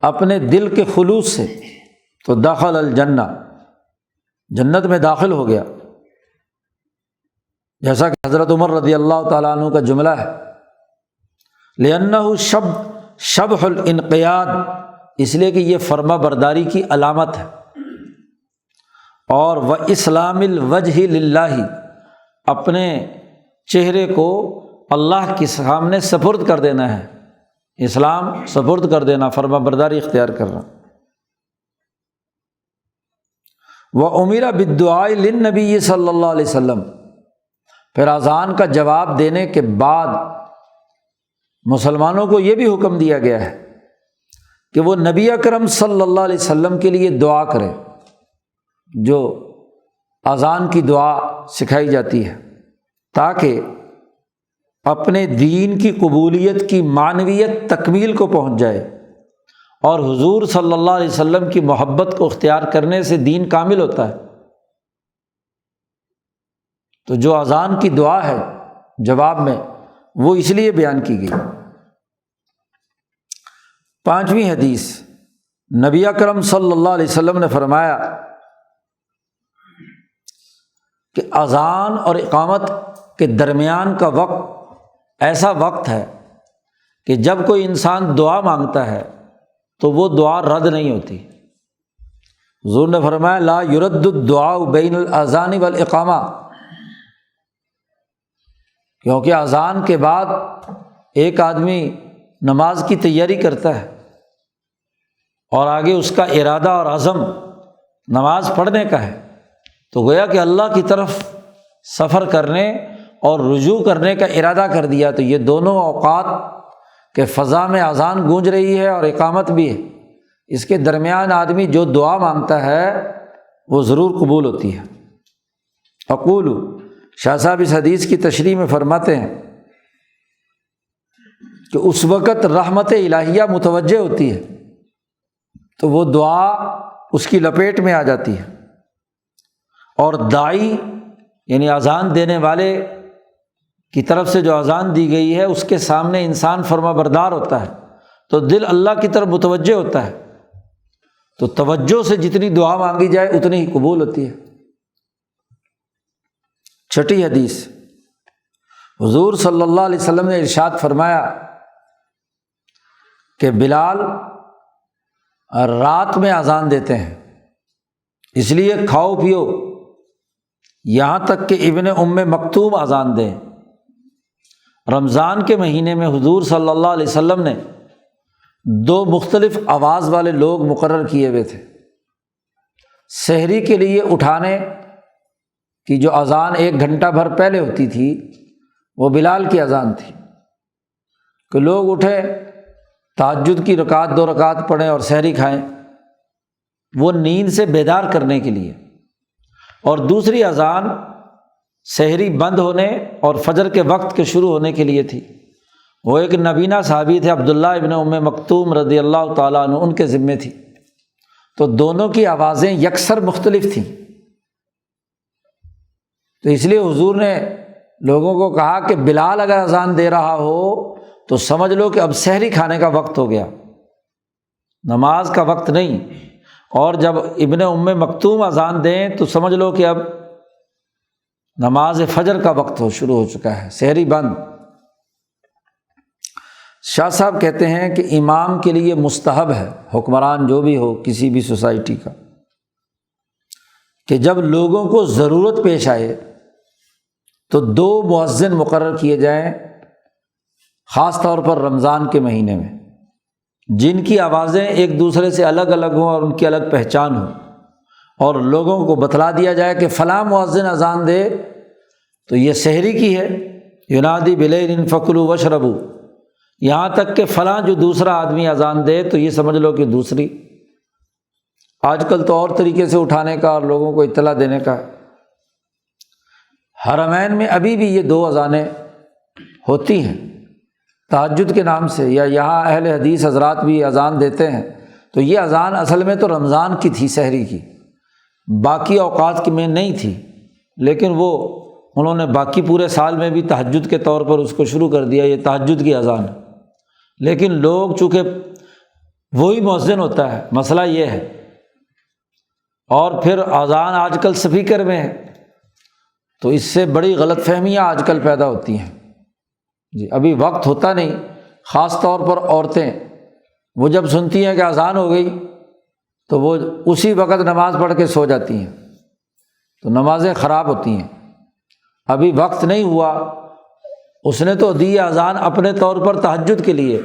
اپنے دل کے خلوص سے، تو دخل الجنہ، جنت میں داخل ہو گیا، جیسا کہ حضرت عمر رضی اللہ تعالیٰ عنہ کا جملہ ہے، لأنہ شبح الانقیاد، اس لیے کہ یہ فرما برداری کی علامت ہے، اور واسلام الوجہ للہ، اپنے چہرے کو اللہ کے سامنے سپرد کر دینا ہے، اسلام سپرد کر دینا، فرما برداری اختیار کرنا۔ وَأُمِرَ بِالدُّعَاءِ لِلنَّبِيِّ صلی اللہ علیہ وسلم، پھر اذان کا جواب دینے کے بعد مسلمانوں کو یہ بھی حکم دیا گیا ہے کہ وہ نبی اکرم صلی اللہ علیہ وسلم کے لیے دعا کریں، جو اذان کی دعا سکھائی جاتی ہے، تاکہ اپنے دین کی قبولیت کی معنویت تکمیل کو پہنچ جائے، اور حضور صلی اللہ علیہ وسلم کی محبت کو اختیار کرنے سے دین کامل ہوتا ہے۔ تو جو اذان کی دعا ہے جواب میں، وہ اس لیے بیان کی گئی۔ 5ویں حدیث، نبی اکرم صلی اللہ علیہ وسلم نے فرمایا کہ اذان اور اقامت کے درمیان کا وقت ایسا وقت ہے کہ جب کوئی انسان دعا مانگتا ہے تو وہ دعا رد نہیں ہوتی۔ حضور نے فرمایا لا یرد الدعاء بین الاذان والاقامہ، کیونکہ اذان کے بعد ایک آدمی نماز کی تیاری کرتا ہے اور آگے اس کا ارادہ اور عزم نماز پڑھنے کا ہے، تو گویا کہ اللہ کی طرف سفر کرنے اور رجوع کرنے کا ارادہ کر دیا، تو یہ دونوں اوقات کہ فضا میں اذان گونج رہی ہے اور اقامت بھی ہے، اس کے درمیان آدمی جو دعا مانگتا ہے وہ ضرور قبول ہوتی ہے۔ اقول، شاہ صاحب اس حدیث کی تشریح میں فرماتے ہیں کہ اس وقت رحمت الہیہ متوجہ ہوتی ہے تو وہ دعا اس کی لپیٹ میں آ جاتی ہے، اور داعی یعنی اذان دینے والے کی طرف سے جو اذان دی گئی ہے اس کے سامنے انسان فرما بردار ہوتا ہے تو دل اللہ کی طرف متوجہ ہوتا ہے، تو توجہ سے جتنی دعا مانگی جائے اتنی ہی قبول ہوتی ہے۔ 6 حدیث، حضور صلی اللہ علیہ وسلم نے ارشاد فرمایا کہ بلال رات میں اذان دیتے ہیں، اس لیے کھاؤ پیو یہاں تک کہ ابن ام مکتوم اذان دیں۔ رمضان کے مہینے میں حضور صلی اللہ علیہ وسلم نے 2 مختلف آواز والے لوگ مقرر کیے ہوئے تھے۔ سحری کے لیے اٹھانے کی جو اذان 1 گھنٹہ بھر پہلے ہوتی تھی وہ بلال کی اذان تھی کہ لوگ اٹھے، تہجد کی رکعت 2 رکعت پڑھیں اور سحری کھائیں، وہ نیند سے بیدار کرنے کے لیے۔ اور دوسری اذان سحری بند ہونے اور فجر کے وقت کے شروع ہونے کے لیے تھی۔ وہ ایک نبینا صحابی تھے عبداللہ ابن ام مکتوم رضی اللہ تعالیٰ عنہ، ان کے ذمے تھی، تو دونوں کی آوازیں یکسر مختلف تھیں، تو اس لیے حضور نے لوگوں کو کہا کہ بلال اگر اذان دے رہا ہو تو سمجھ لو کہ اب سحری کھانے کا وقت ہو گیا، نماز کا وقت نہیں، اور جب ابن ام مکتوم اذان دیں تو سمجھ لو کہ اب نماز فجر کا وقت شروع ہو چکا ہے، سحری بند۔ شاہ صاحب کہتے ہیں کہ امام کے لیے مستحب ہے، حکمران جو بھی ہو کسی بھی سوسائٹی کا، کہ جب لوگوں کو ضرورت پیش آئے تو 2 مؤذن مقرر کیے جائیں، خاص طور پر رمضان کے مہینے میں، جن کی آوازیں ایک دوسرے سے الگ الگ ہوں اور ان کی الگ پہچان ہو، اور لوگوں کو بتلا دیا جائے کہ فلاں مؤذن اذان دے تو یہ سحری کی ہے، ینادی بلیل فکلوا واشربوا، یہاں تک کہ فلاں جو دوسرا آدمی اذان دے تو یہ سمجھ لو کہ دوسری۔ آج کل تو اور طریقے سے اٹھانے کا اور لوگوں کو اطلاع دینے کا۔ حرمین میں ابھی بھی یہ 2 اذانیں ہوتی ہیں تہجد کے نام سے، یا یہاں اہل حدیث حضرات بھی اذان دیتے ہیں، تو یہ اذان اصل میں تو رمضان کی تھی، سحری کی، باقی اوقات کی میں نہیں تھی، لیکن وہ انہوں نے باقی پورے سال میں بھی تہجد کے طور پر اس کو شروع کر دیا، یہ تہجد کی اذان ہے۔ لیکن لوگ چونکہ وہی مؤذن ہوتا ہے، مسئلہ یہ ہے، اور پھر اذان آج کل سپیکر میں ہے تو اس سے بڑی غلط فہمیاں آج کل پیدا ہوتی ہیں۔ جی ابھی وقت ہوتا نہیں، خاص طور پر عورتیں وہ جب سنتی ہیں کہ اذان ہو گئی تو وہ اسی وقت نماز پڑھ کے سو جاتی ہیں، تو نمازیں خراب ہوتی ہیں۔ ابھی وقت نہیں ہوا، اس نے تو دی اذان اپنے طور پر تہجد کے لیے،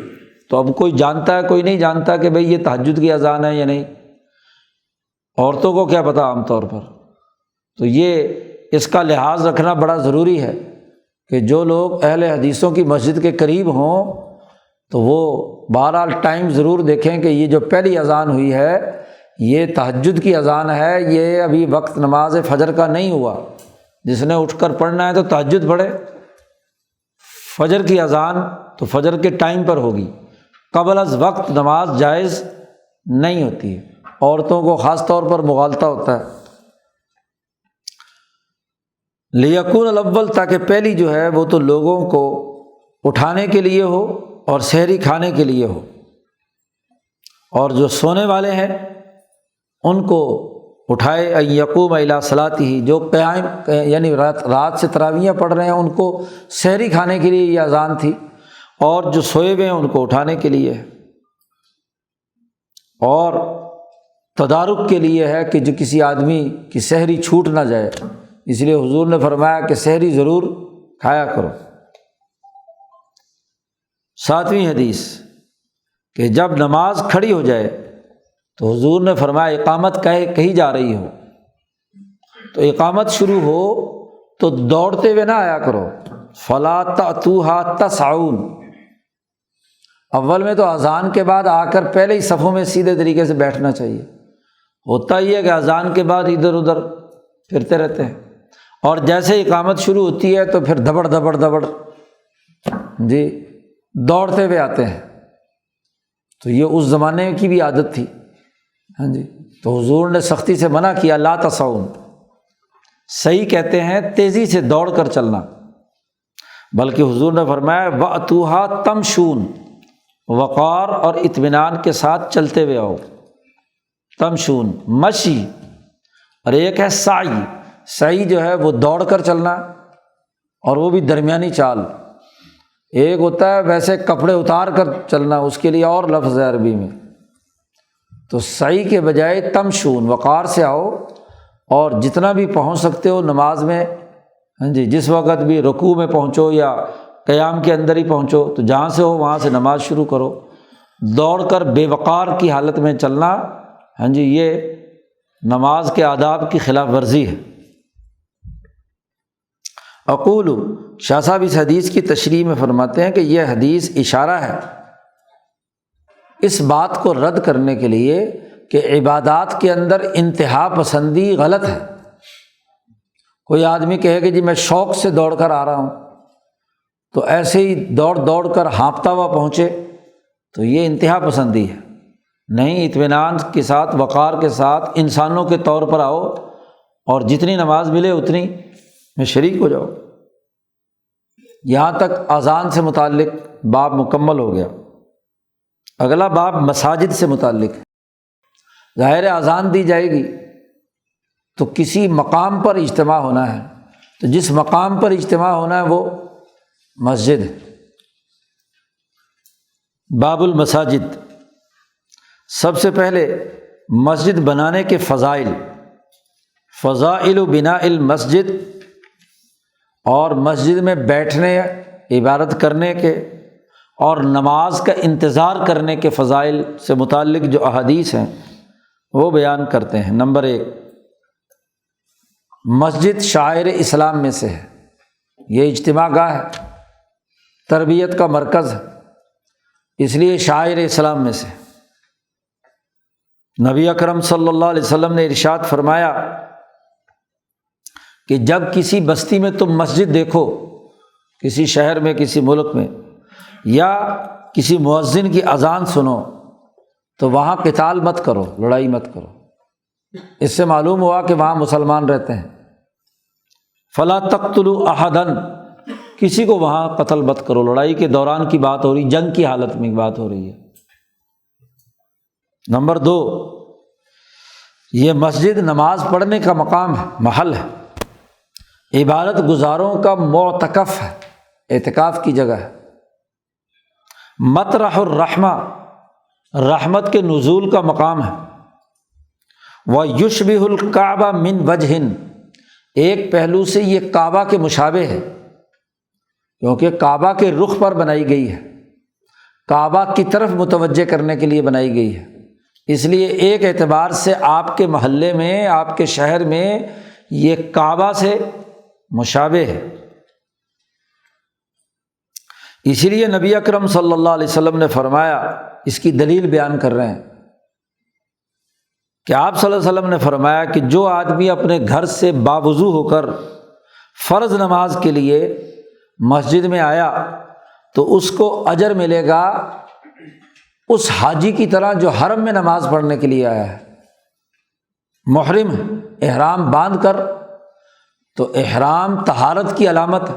تو اب کوئی جانتا ہے کوئی نہیں جانتا کہ بھئی یہ تہجد کی اذان ہے یا نہیں، عورتوں کو کیا پتہ عام طور پر، تو یہ اس کا لحاظ رکھنا بڑا ضروری ہے کہ جو لوگ اہل حدیثوں کی مسجد کے قریب ہوں تو وہ بہرحال ٹائم ضرور دیکھیں کہ یہ جو پہلی اذان ہوئی ہے یہ تہجد کی اذان ہے، یہ ابھی وقت نماز فجر کا نہیں ہوا۔ جس نے اٹھ کر پڑھنا ہے تو تہجد پڑھے۔ فجر کی اذان تو فجر کے ٹائم پر ہوگی، قبل از وقت نماز جائز نہیں ہوتی ہے، عورتوں کو خاص طور پر مغالطہ ہوتا ہے۔ لیکون الاول، تاکہ پہلی جو ہے وہ تو لوگوں کو اٹھانے کے لیے ہو اور سحری کھانے کے لیے ہو، اور جو سونے والے ہیں ان کو اٹھائے ان یقوم الی صلاتہ، جو قیام یعنی رات سے تراویحیں پڑھ رہے ہیں ان کو سحری کھانے کے لیے یہ اذان تھی، اور جو سوئے ہوئے ہیں ان کو اٹھانے کے لیے ہے، اور تدارک کے لیے ہے کہ جو کسی آدمی کی سحری چھوٹ نہ جائے، اس لیے حضور نے فرمایا کہ سحری ضرور کھایا کرو۔ 7ویں حدیث کہ جب نماز کھڑی ہو جائے تو حضور نے فرمایا اقامت کہی جا رہی ہو تو اقامت شروع ہو تو دوڑتے ہوئے نہ آیا کرو، فلا تأتوها تسعون۔ اول میں تو اذان کے بعد آ کر پہلے ہی صفوں میں سیدھے طریقے سے بیٹھنا چاہیے، ہوتا ہی ہے کہ اذان کے بعد ادھر ادھر پھرتے رہتے ہیں، اور جیسے اقامت شروع ہوتی ہے تو پھر دبڑ دبڑ دبڑ جی دوڑتے ہوئے آتے ہیں۔ تو یہ اس زمانے کی بھی عادت تھی، ہاں جی، تو حضور نے سختی سے منع کیا، لا تسعون، صحیح کہتے ہیں تیزی سے دوڑ کر چلنا، بلکہ حضور نے فرمایا وَأْتُوهَا تمشون، وقار اور اطمینان کے ساتھ چلتے ہوئے آؤ، تمشون مشی، اور ایک ہے سعی، سعی جو ہے وہ دوڑ کر چلنا اور وہ بھی درمیانی چال، ایک ہوتا ہے ویسے کپڑے اتار کر چلنا، اس کے لیے اور لفظ ہے عربی میں، تو سعی کے بجائے تمشون، وقار سے آؤ، اور جتنا بھی پہنچ سکتے ہو نماز میں، ہاں جی، جس وقت بھی رکوع میں پہنچو یا قیام کے اندر ہی پہنچو تو جہاں سے ہو وہاں سے نماز شروع کرو، دوڑ کر بے وقار کی حالت میں چلنا، ہاں جی، یہ نماز کے آداب کی خلاف ورزی ہے۔ اقول، شاہ صاحب اس حدیث کی تشریح میں فرماتے ہیں کہ یہ حدیث اشارہ ہے اس بات کو رد کرنے کے لیے کہ عبادات کے اندر انتہا پسندی غلط ہے۔ کوئی آدمی کہے کہ جی میں شوق سے دوڑ کر آ رہا ہوں، تو ایسے ہی دوڑ کر ہانپتا ہوا پہنچے تو یہ انتہا پسندی ہے، نہیں، اطمینان کے ساتھ وقار کے ساتھ انسانوں کے طور پر آؤ اور جتنی نماز ملے اتنی میں شریک ہو جاؤ۔ یہاں تک اذان سے متعلق باب مکمل ہو گیا۔ اگلا باب مساجد سے متعلق ہے۔ ظاہر اذان دی جائے گی تو کسی مقام پر اجتماع ہونا ہے، تو جس مقام پر اجتماع ہونا ہے وہ مسجد ہے۔ باب المساجد، سب سے پہلے مسجد بنانے کے فضائل، فضائل بناء المسجد، اور مسجد میں بیٹھنے، عبادت کرنے کے اور نماز کا انتظار کرنے کے فضائل سے متعلق جو احادیث ہیں وہ بیان کرتے ہیں۔ نمبر 1، مسجد شعائر اسلام میں سے ہے، یہ اجتماع گاہ ہے، تربیت کا مرکز ہے، اس لیے شعائر اسلام میں سے۔ نبی اکرم صلی اللہ علیہ وسلم نے ارشاد فرمایا کہ جب کسی بستی میں تم مسجد دیکھو، کسی شہر میں، کسی ملک میں، یا کسی مؤذن کی اذان سنو تو وہاں قتال مت کرو، لڑائی مت کرو، اس سے معلوم ہوا کہ وہاں مسلمان رہتے ہیں۔ فلا تقتلوا احدا، کسی کو وہاں قتل مت کرو، لڑائی کے دوران کی بات ہو رہی، جنگ کی حالت میں بات ہو رہی ہے۔ نمبر 2، یہ مسجد نماز پڑھنے کا مقام ہے، محل ہے، عبادت گزاروں کا معتکف ہے، اعتکاف کی جگہ ہے، مطرح الرحمہ، رحمت کے نزول کا مقام ہے، وَيُشْبِهُ الْكَعْبَةَ مِنْ وَجْهٍ، ایک پہلو سے یہ کعبہ کے مشابہ ہے، کیونکہ کعبہ کے رخ پر بنائی گئی ہے، کعبہ کی طرف متوجہ کرنے کے لیے بنائی گئی ہے، اس لیے ایک اعتبار سے آپ کے محلے میں، آپ کے شہر میں یہ کعبہ سے مشابہ ہے۔ اسی لیے نبی اکرم صلی اللہ علیہ وسلم نے فرمایا، اس کی دلیل بیان کر رہے ہیں کہ آپ صلی اللہ علیہ وسلم نے فرمایا کہ جو آدمی اپنے گھر سے باوضو ہو کر فرض نماز کے لیے مسجد میں آیا تو اس کو اجر ملے گا اس حاجی کی طرح جو حرم میں نماز پڑھنے کے لیے آیا ہے۔ محرم احرام باندھ کر، تو احرام طہارت کی علامت ہے،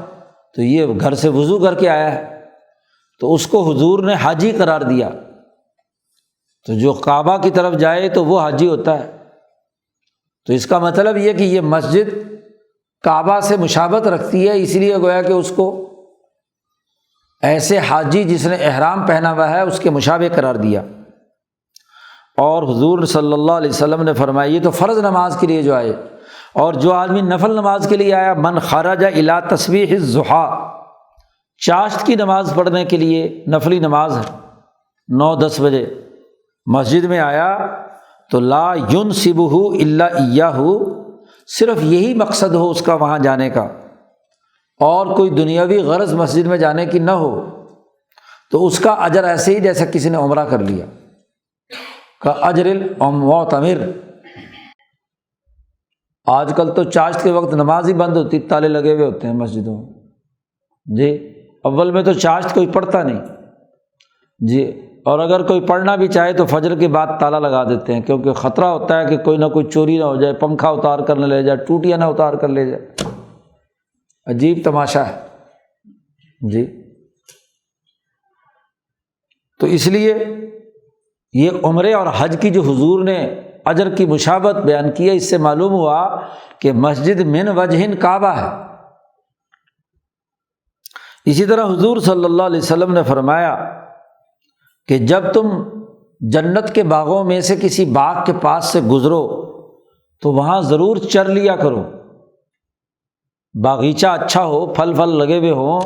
تو یہ گھر سے وضو کر کے آیا ہے تو اس کو حضور نے حاجی قرار دیا۔ تو جو کعبہ کی طرف جائے تو وہ حاجی ہوتا ہے۔ تو اس کا مطلب یہ کہ یہ مسجد کعبہ سے مشابہت رکھتی ہے، اس لیے گویا کہ اس کو ایسے حاجی جس نے احرام پہنا ہوا ہے اس کے مشابہ قرار دیا۔ اور حضور صلی اللہ علیہ وسلم نے فرمایا یہ تو فرض نماز کے لیے جو آئے، اور جو آدمی نفل نماز کے لیے آیا، من خرج الی تسبیح الضحیٰ، چاشت کی نماز پڑھنے کے لیے نفلی نماز ہے 9-10 بجے مسجد میں آیا تو لا ینصبہ الا ایاہ، صرف یہی مقصد ہو اس کا وہاں جانے کا اور کوئی دنیاوی غرض مسجد میں جانے کی نہ ہو، تو اس کا اجر ایسے ہی جیسے کسی نے عمرہ کر لیا، کا اجر المعتمر۔ آج کل تو چاشت کے وقت نماز ہی بند ہوتی، تالے لگے ہوئے ہوتے ہیں مسجدوں میں جی۔ اول میں تو چاشت کوئی پڑھتا نہیں جی، اور اگر کوئی پڑھنا بھی چاہے تو فجر کے بعد تالا لگا دیتے ہیں، کیونکہ خطرہ ہوتا ہے کہ کوئی نہ کوئی چوری نہ ہو جائے، پنکھا اتار کر نہ لے جائے، ٹوٹیاں نہ اتار کر لے جائے۔ عجیب تماشا ہے جی۔ تو اس لیے یہ عمرے اور حج کی جو حضور نے اجر کی مشابہت بیان کی ہے، اس سے معلوم ہوا کہ مسجد من وجہ کعبہ ہے۔ اسی طرح حضور صلی اللہ علیہ وسلم نے فرمایا کہ جب تم جنت کے باغوں میں سے کسی باغ کے پاس سے گزرو تو وہاں ضرور چر لیا کرو، باغیچہ اچھا ہو، پھل لگے ہوئے ہوں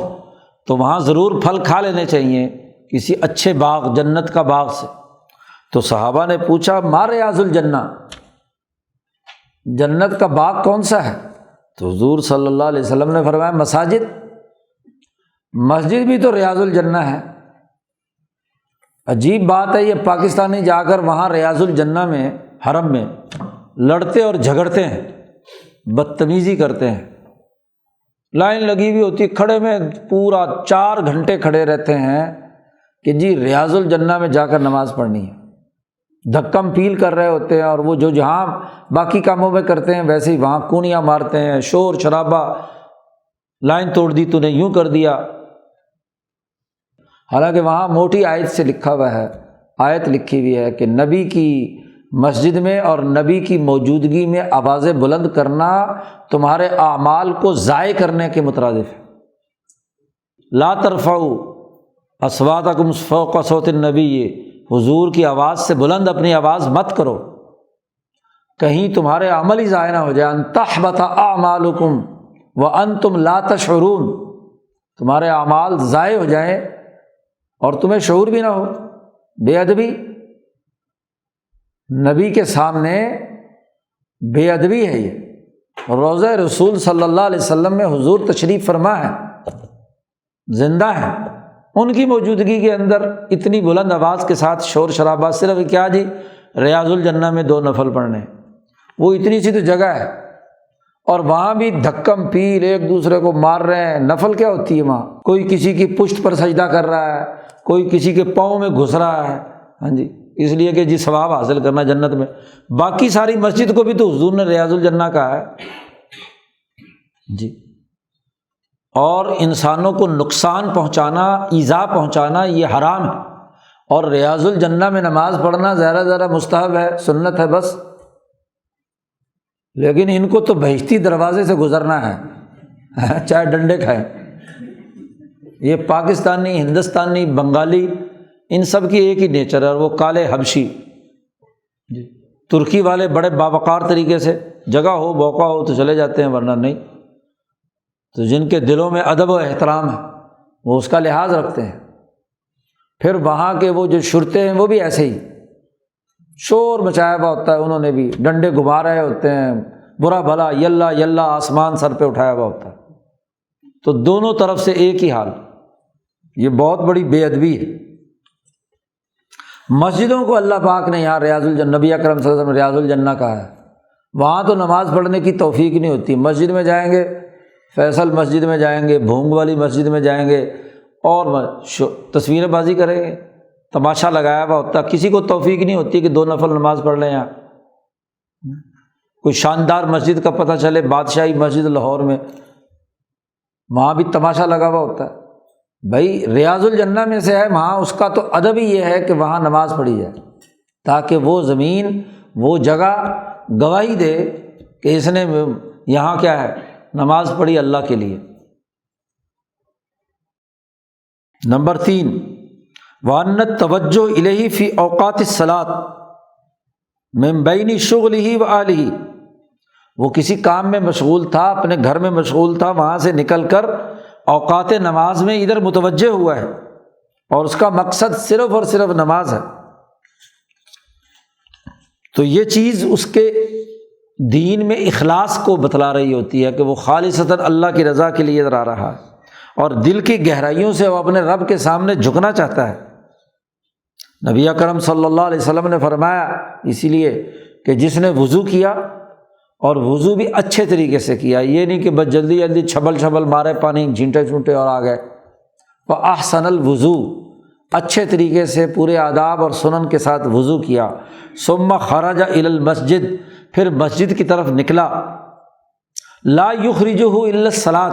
تو وہاں ضرور پھل کھا لینے چاہیے کسی اچھے باغ، جنت کا باغ سے۔ تو صحابہ نے پوچھا ما ریاض الجنہ، جنت کا باغ کون سا ہے؟ تو حضور صلی اللہ علیہ وسلم نے فرمایا مساجد، مسجد بھی تو ریاض الجنہ ہے۔ عجیب بات ہے، یہ پاکستانی جا کر وہاں ریاض الجنہ میں حرم میں لڑتے اور جھگڑتے ہیں، بدتمیزی کرتے ہیں، لائن لگی ہوئی ہوتی ہے، کھڑے میں پورا 4 گھنٹے کھڑے رہتے ہیں کہ جی ریاض الجنہ میں جا کر نماز پڑھنی ہے، دھکم پیل کر رہے ہوتے ہیں، اور وہ جو جہاں باقی کاموں میں کرتے ہیں ویسے ہی وہاں کونیاں مارتے ہیں، شور شرابہ، لائن توڑ دی تو نے یوں کر دیا۔ حالانکہ وہاں موٹی آیت سے لکھا ہوا ہے، آیت لکھی ہوئی ہے کہ نبی کی مسجد میں اور نبی کی موجودگی میں آوازیں بلند کرنا تمہارے اعمال کو ضائع کرنے کے مترادف ہے۔ لا ترفعوا اصواتکم فوق صوت النبی، حضور کی آواز سے بلند اپنی آواز مت کرو، کہیں تمہارے عمل ہی ضائع نہ ہو جائے۔ ان تحبط اعمالکم وانتم لا تشعرون، تمہارے اعمال ضائع ہو جائیں اور تمہیں شعور بھی نہ ہو۔ بے ادبی، نبی کے سامنے بے ادبی ہے یہ۔ روضہ رسول صلی اللہ علیہ وسلم میں حضور تشریف فرما ہے، زندہ ہے، ان کی موجودگی کے اندر اتنی بلند آواز کے ساتھ شور شرابہ، صرف کیا جی ریاض الجنہ میں 2 نفل پڑھنے، وہ اتنی سی تو جگہ ہے، اور وہاں بھی دھکم پیل ایک دوسرے کو مار رہے ہیں۔ نفل کیا ہوتی ہے وہاں؟ کوئی کسی کی پشت پر سجدہ کر رہا ہے، کوئی کسی کے پاؤں میں گھس رہا ہے، ہاں جی، اس لیے کہ جی ثواب حاصل کرنا جنت میں۔ باقی ساری مسجد کو بھی تو حضور نے ریاض الجنہ کہا ہے جی۔ اور انسانوں کو نقصان پہنچانا، ایذا پہنچانا یہ حرام ہے، اور ریاض الجنہ میں نماز پڑھنا ذرا مستحب ہے، سنت ہے بس، لیکن ان کو تو بہشتی دروازے سے گزرنا ہے، چاہے ڈنڈے کھائیں۔ یہ پاکستانی، ہندوستانی، بنگالی، ان سب کی ایک ہی نیچر ہے، اور وہ کالے حبشی جی۔ ترکی والے بڑے باوقار طریقے سے جگہ ہو موقع ہو تو چلے جاتے ہیں، ورنہ نہیں۔ تو جن کے دلوں میں ادب و احترام ہے وہ اس کا لحاظ رکھتے ہیں۔ پھر وہاں کے وہ جو شرطے ہیں وہ بھی ایسے ہی شور مچایا ہوا ہوتا ہے، انہوں نے بھی ڈنڈے گھما رہے ہوتے ہیں، برا بھلا یلا یلا آسمان سر پہ اٹھایا ہوا ہوتا ہے۔ تو دونوں طرف سے ایک ہی حال یہ بہت بڑی بے ادبی ہے۔ مسجدوں کو اللہ پاک نے یہاں ریاض الجنہ، نبی اکرم صلی اللہ علیہ وسلم ریاض الجنہ کہا ہے، وہاں تو نماز پڑھنے کی توفیق نہیں ہوتی۔ مسجد میں جائیں گے، فیصل مسجد میں جائیں گے، بھونگ والی مسجد میں جائیں گے اور تصویر بازی کریں گے، تماشا لگایا ہوا ہوتا، کسی کو توفیق نہیں ہوتی کہ 2 نفل نماز پڑھ لیں۔ یہاں کوئی شاندار مسجد کا پتہ چلے، بادشاہی مسجد لاہور میں، وہاں بھی تماشا لگا ہوا ہوتا ہے۔ بھائی ریاض الجنہ میں سے ہے، وہاں اس کا تو ادب ہی یہ ہے کہ وہاں نماز پڑھی جائے، تاکہ وہ زمین، وہ جگہ گواہی دے کہ اس نے یہاں کیا ہے، نماز پڑھی اللہ کے لیے۔ نمبر 3، وَأَنَّ التَّوَجُّهَ إِلَيْهِ فِي أَوْقَاتِ الصَّلَاةِ مِن بَيْنِ شُغْلِهِ وَأَهْلِهِ، وہ کسی کام میں مشغول تھا، اپنے گھر میں مشغول تھا، وہاں سے نکل کر اوقات نماز میں ادھر متوجہ ہوا ہے اور اس کا مقصد صرف اور صرف نماز ہے، تو یہ چیز اس کے دین میں اخلاص کو بتلا رہی ہوتی ہے کہ وہ خالصتاً اللہ کی رضا کے لیے ادھر آ رہا ہے اور دل کی گہرائیوں سے وہ اپنے رب کے سامنے جھکنا چاہتا ہے۔ نبی اکرم صلی اللہ علیہ وسلم نے فرمایا اسی لیے کہ جس نے وضو کیا اور وضو بھی اچھے طریقے سے کیا، یہ نہیں کہ بس جلدی جلدی چھبل چھبل مارے پانی جھینٹے چھونٹے اور آ گئے، فَأَحْسَنَ الْوُضُوء، اچھے طریقے سے پورے آداب اور سنن کے ساتھ وضو کیا، ثُمَّ خَرَجَ إِلَى الْمَسْجِدِ، پھر مسجد کی طرف نکلا، لَا يُخْرِجُهُ إِلَّا الصَّلَاةُ،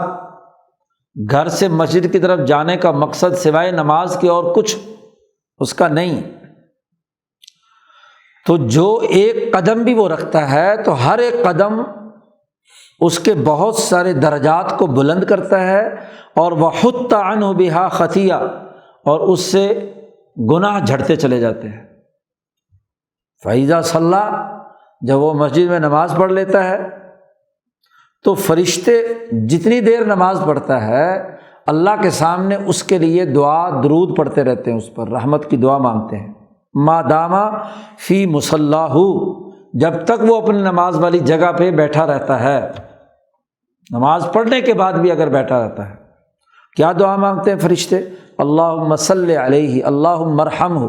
گھر سے مسجد کی طرف جانے کا مقصد سوائے نماز کے اور کچھ اس کا نہیں، تو جو ایک قدم بھی وہ رکھتا ہے تو ہر ایک قدم اس کے بہت سارے درجات کو بلند کرتا ہے، اور وَحُطَّ عَنْهُ بِهَا خَطِیَّةٌ، اور اس سے گناہ جھڑتے چلے جاتے ہیں۔ فَإِذَا صَلَّى، جب وہ مسجد میں نماز پڑھ لیتا ہے تو فرشتے جتنی دیر نماز پڑھتا ہے اللہ کے سامنے اس کے لیے دعا درود پڑھتے رہتے ہیں، اس پر رحمت کی دعا مانگتے ہیں، ما داما فی مصلاہ، جب تک وہ اپنی نماز والی جگہ پہ بیٹھا رہتا ہے، نماز پڑھنے کے بعد بھی اگر بیٹھا رہتا ہے، کیا دعا مانگتے ہیں فرشتے؟ اللہم صلی علیہ، اللہم ارحمہ،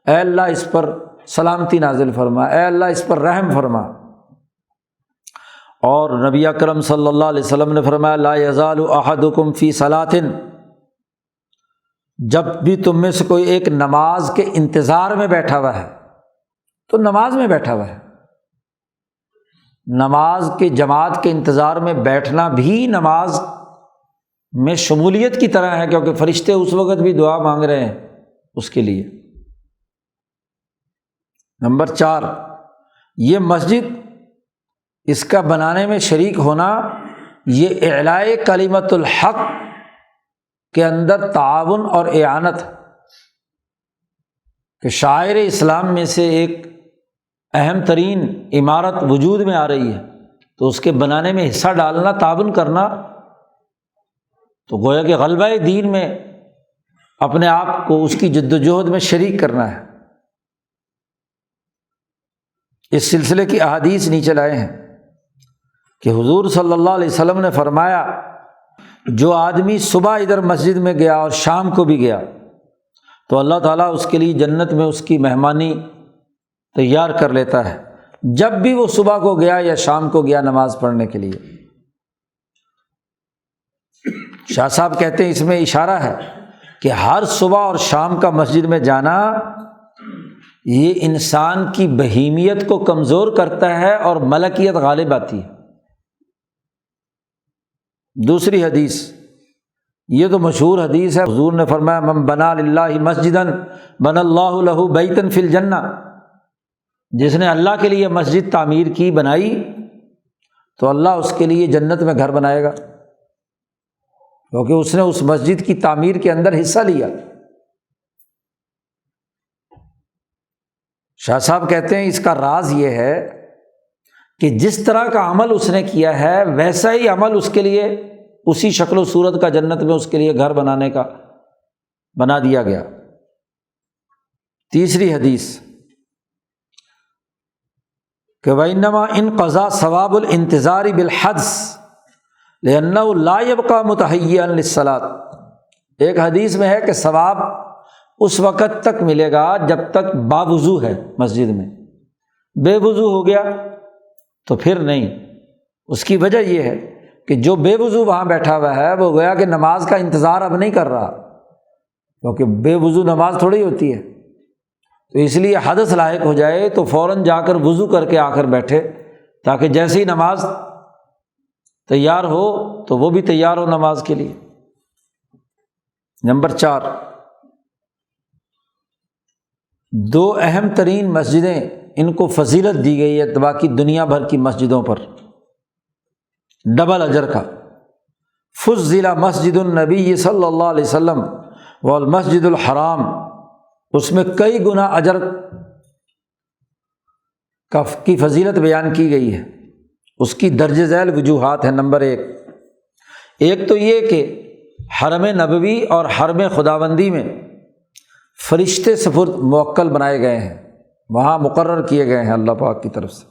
اے اللہ اس پر سلامتی نازل فرما، اے اللہ اس پر رحم فرما۔ اور نبی اکرم صلی اللہ علیہ وسلم نے فرمایا لا یزال احدکم فی صلاۃ، جب بھی تم میں سے کوئی ایک نماز کے انتظار میں بیٹھا ہوا ہے، تو نماز میں بیٹھا ہوا ہے، نماز کے جماعت کے انتظار میں بیٹھنا بھی نماز میں شمولیت کی طرح ہے، کیونکہ فرشتے اس وقت بھی دعا مانگ رہے ہیں اس کے لیے۔ نمبر 4، یہ مسجد، اس کا بنانے میں شریک ہونا، یہ اعلاء کلمت الحق کے اندر تعاون اور اعانت، کہ شاعر اسلام میں سے ایک اہم ترین عمارت وجود میں آ رہی ہے تو اس کے بنانے میں حصہ ڈالنا، تعاون کرنا، تو گویا کہ غلبہ دین میں اپنے آپ کو اس کی جد و جہد میں شریک کرنا ہے۔ اس سلسلے کی احادیث نیچے لائے ہیں کہ حضور صلی اللہ علیہ وسلم نے فرمایا جو آدمی صبح ادھر مسجد میں گیا اور شام کو بھی گیا تو اللہ تعالیٰ اس کے لیے جنت میں اس کی مہمانی تیار کر لیتا ہے، جب بھی وہ صبح کو گیا یا شام کو گیا نماز پڑھنے کے لیے۔ شاہ صاحب کہتے ہیں اس میں اشارہ ہے کہ ہر صبح اور شام کا مسجد میں جانا یہ انسان کی بہیمیت کو کمزور کرتا ہے اور ملکیت غالب آتی ہے۔ دوسری حدیث، یہ تو مشہور حدیث ہے، حضور نے فرمایا من بنا للہ مسجدا بنى اللہ لہ بیتا فی الجنہ، جس نے اللہ کے لیے مسجد تعمیر کی، بنائی، تو اللہ اس کے لیے جنت میں گھر بنائے گا، کیونکہ اس نے اس مسجد کی تعمیر کے اندر حصہ لیا۔ شاہ صاحب کہتے ہیں اس کا راز یہ ہے کہ جس طرح کا عمل اس نے کیا ہے ویسا ہی عمل اس کے لیے اسی شکل و صورت کا جنت میں اس کے لیے گھر بنانے کا بنا دیا گیا۔ تیسری حدیث کہ وَإِنَّمَا انقضى ثواب الانتظار بالحدث لأنه لا يبقى متهيئا للصلاة، ایک حدیث میں ہے کہ ثواب اس وقت تک ملے گا جب تک باوضو ہے مسجد میں، بے وضو ہو گیا تو پھر نہیں۔ اس کی وجہ یہ ہے کہ جو بے وضو وہاں بیٹھا ہوا ہے وہ گویا کہ نماز کا انتظار اب نہیں کر رہا، کیونکہ بے وضو نماز تھوڑی ہوتی ہے، تو اس لیے حدث لاحق ہو جائے تو فوراً جا کر وضو کر کے آ کر بیٹھے، تاکہ جیسے ہی نماز تیار ہو تو وہ بھی تیار ہو نماز کے لیے۔ نمبر 4، دو اہم ترین مسجدیں ان کو فضیلت دی گئی ہے باقی دنیا بھر کی مسجدوں پر، ڈبل اجر کا۔ فضل مسجد النبی صلی اللہ علیہ وسلم والمسجد الحرام، اس میں کئی گنا اجر کی فضیلت بیان کی گئی ہے۔ اس کی درج ذیل وجوہات ہیں۔ نمبر 1 تو یہ کہ حرم نبوی اور حرم خداوندی میں فرشتے سفر موکل بنائے گئے ہیں، وہاں مقرر کیے گئے ہیں اللہ پاک کی طرف سے۔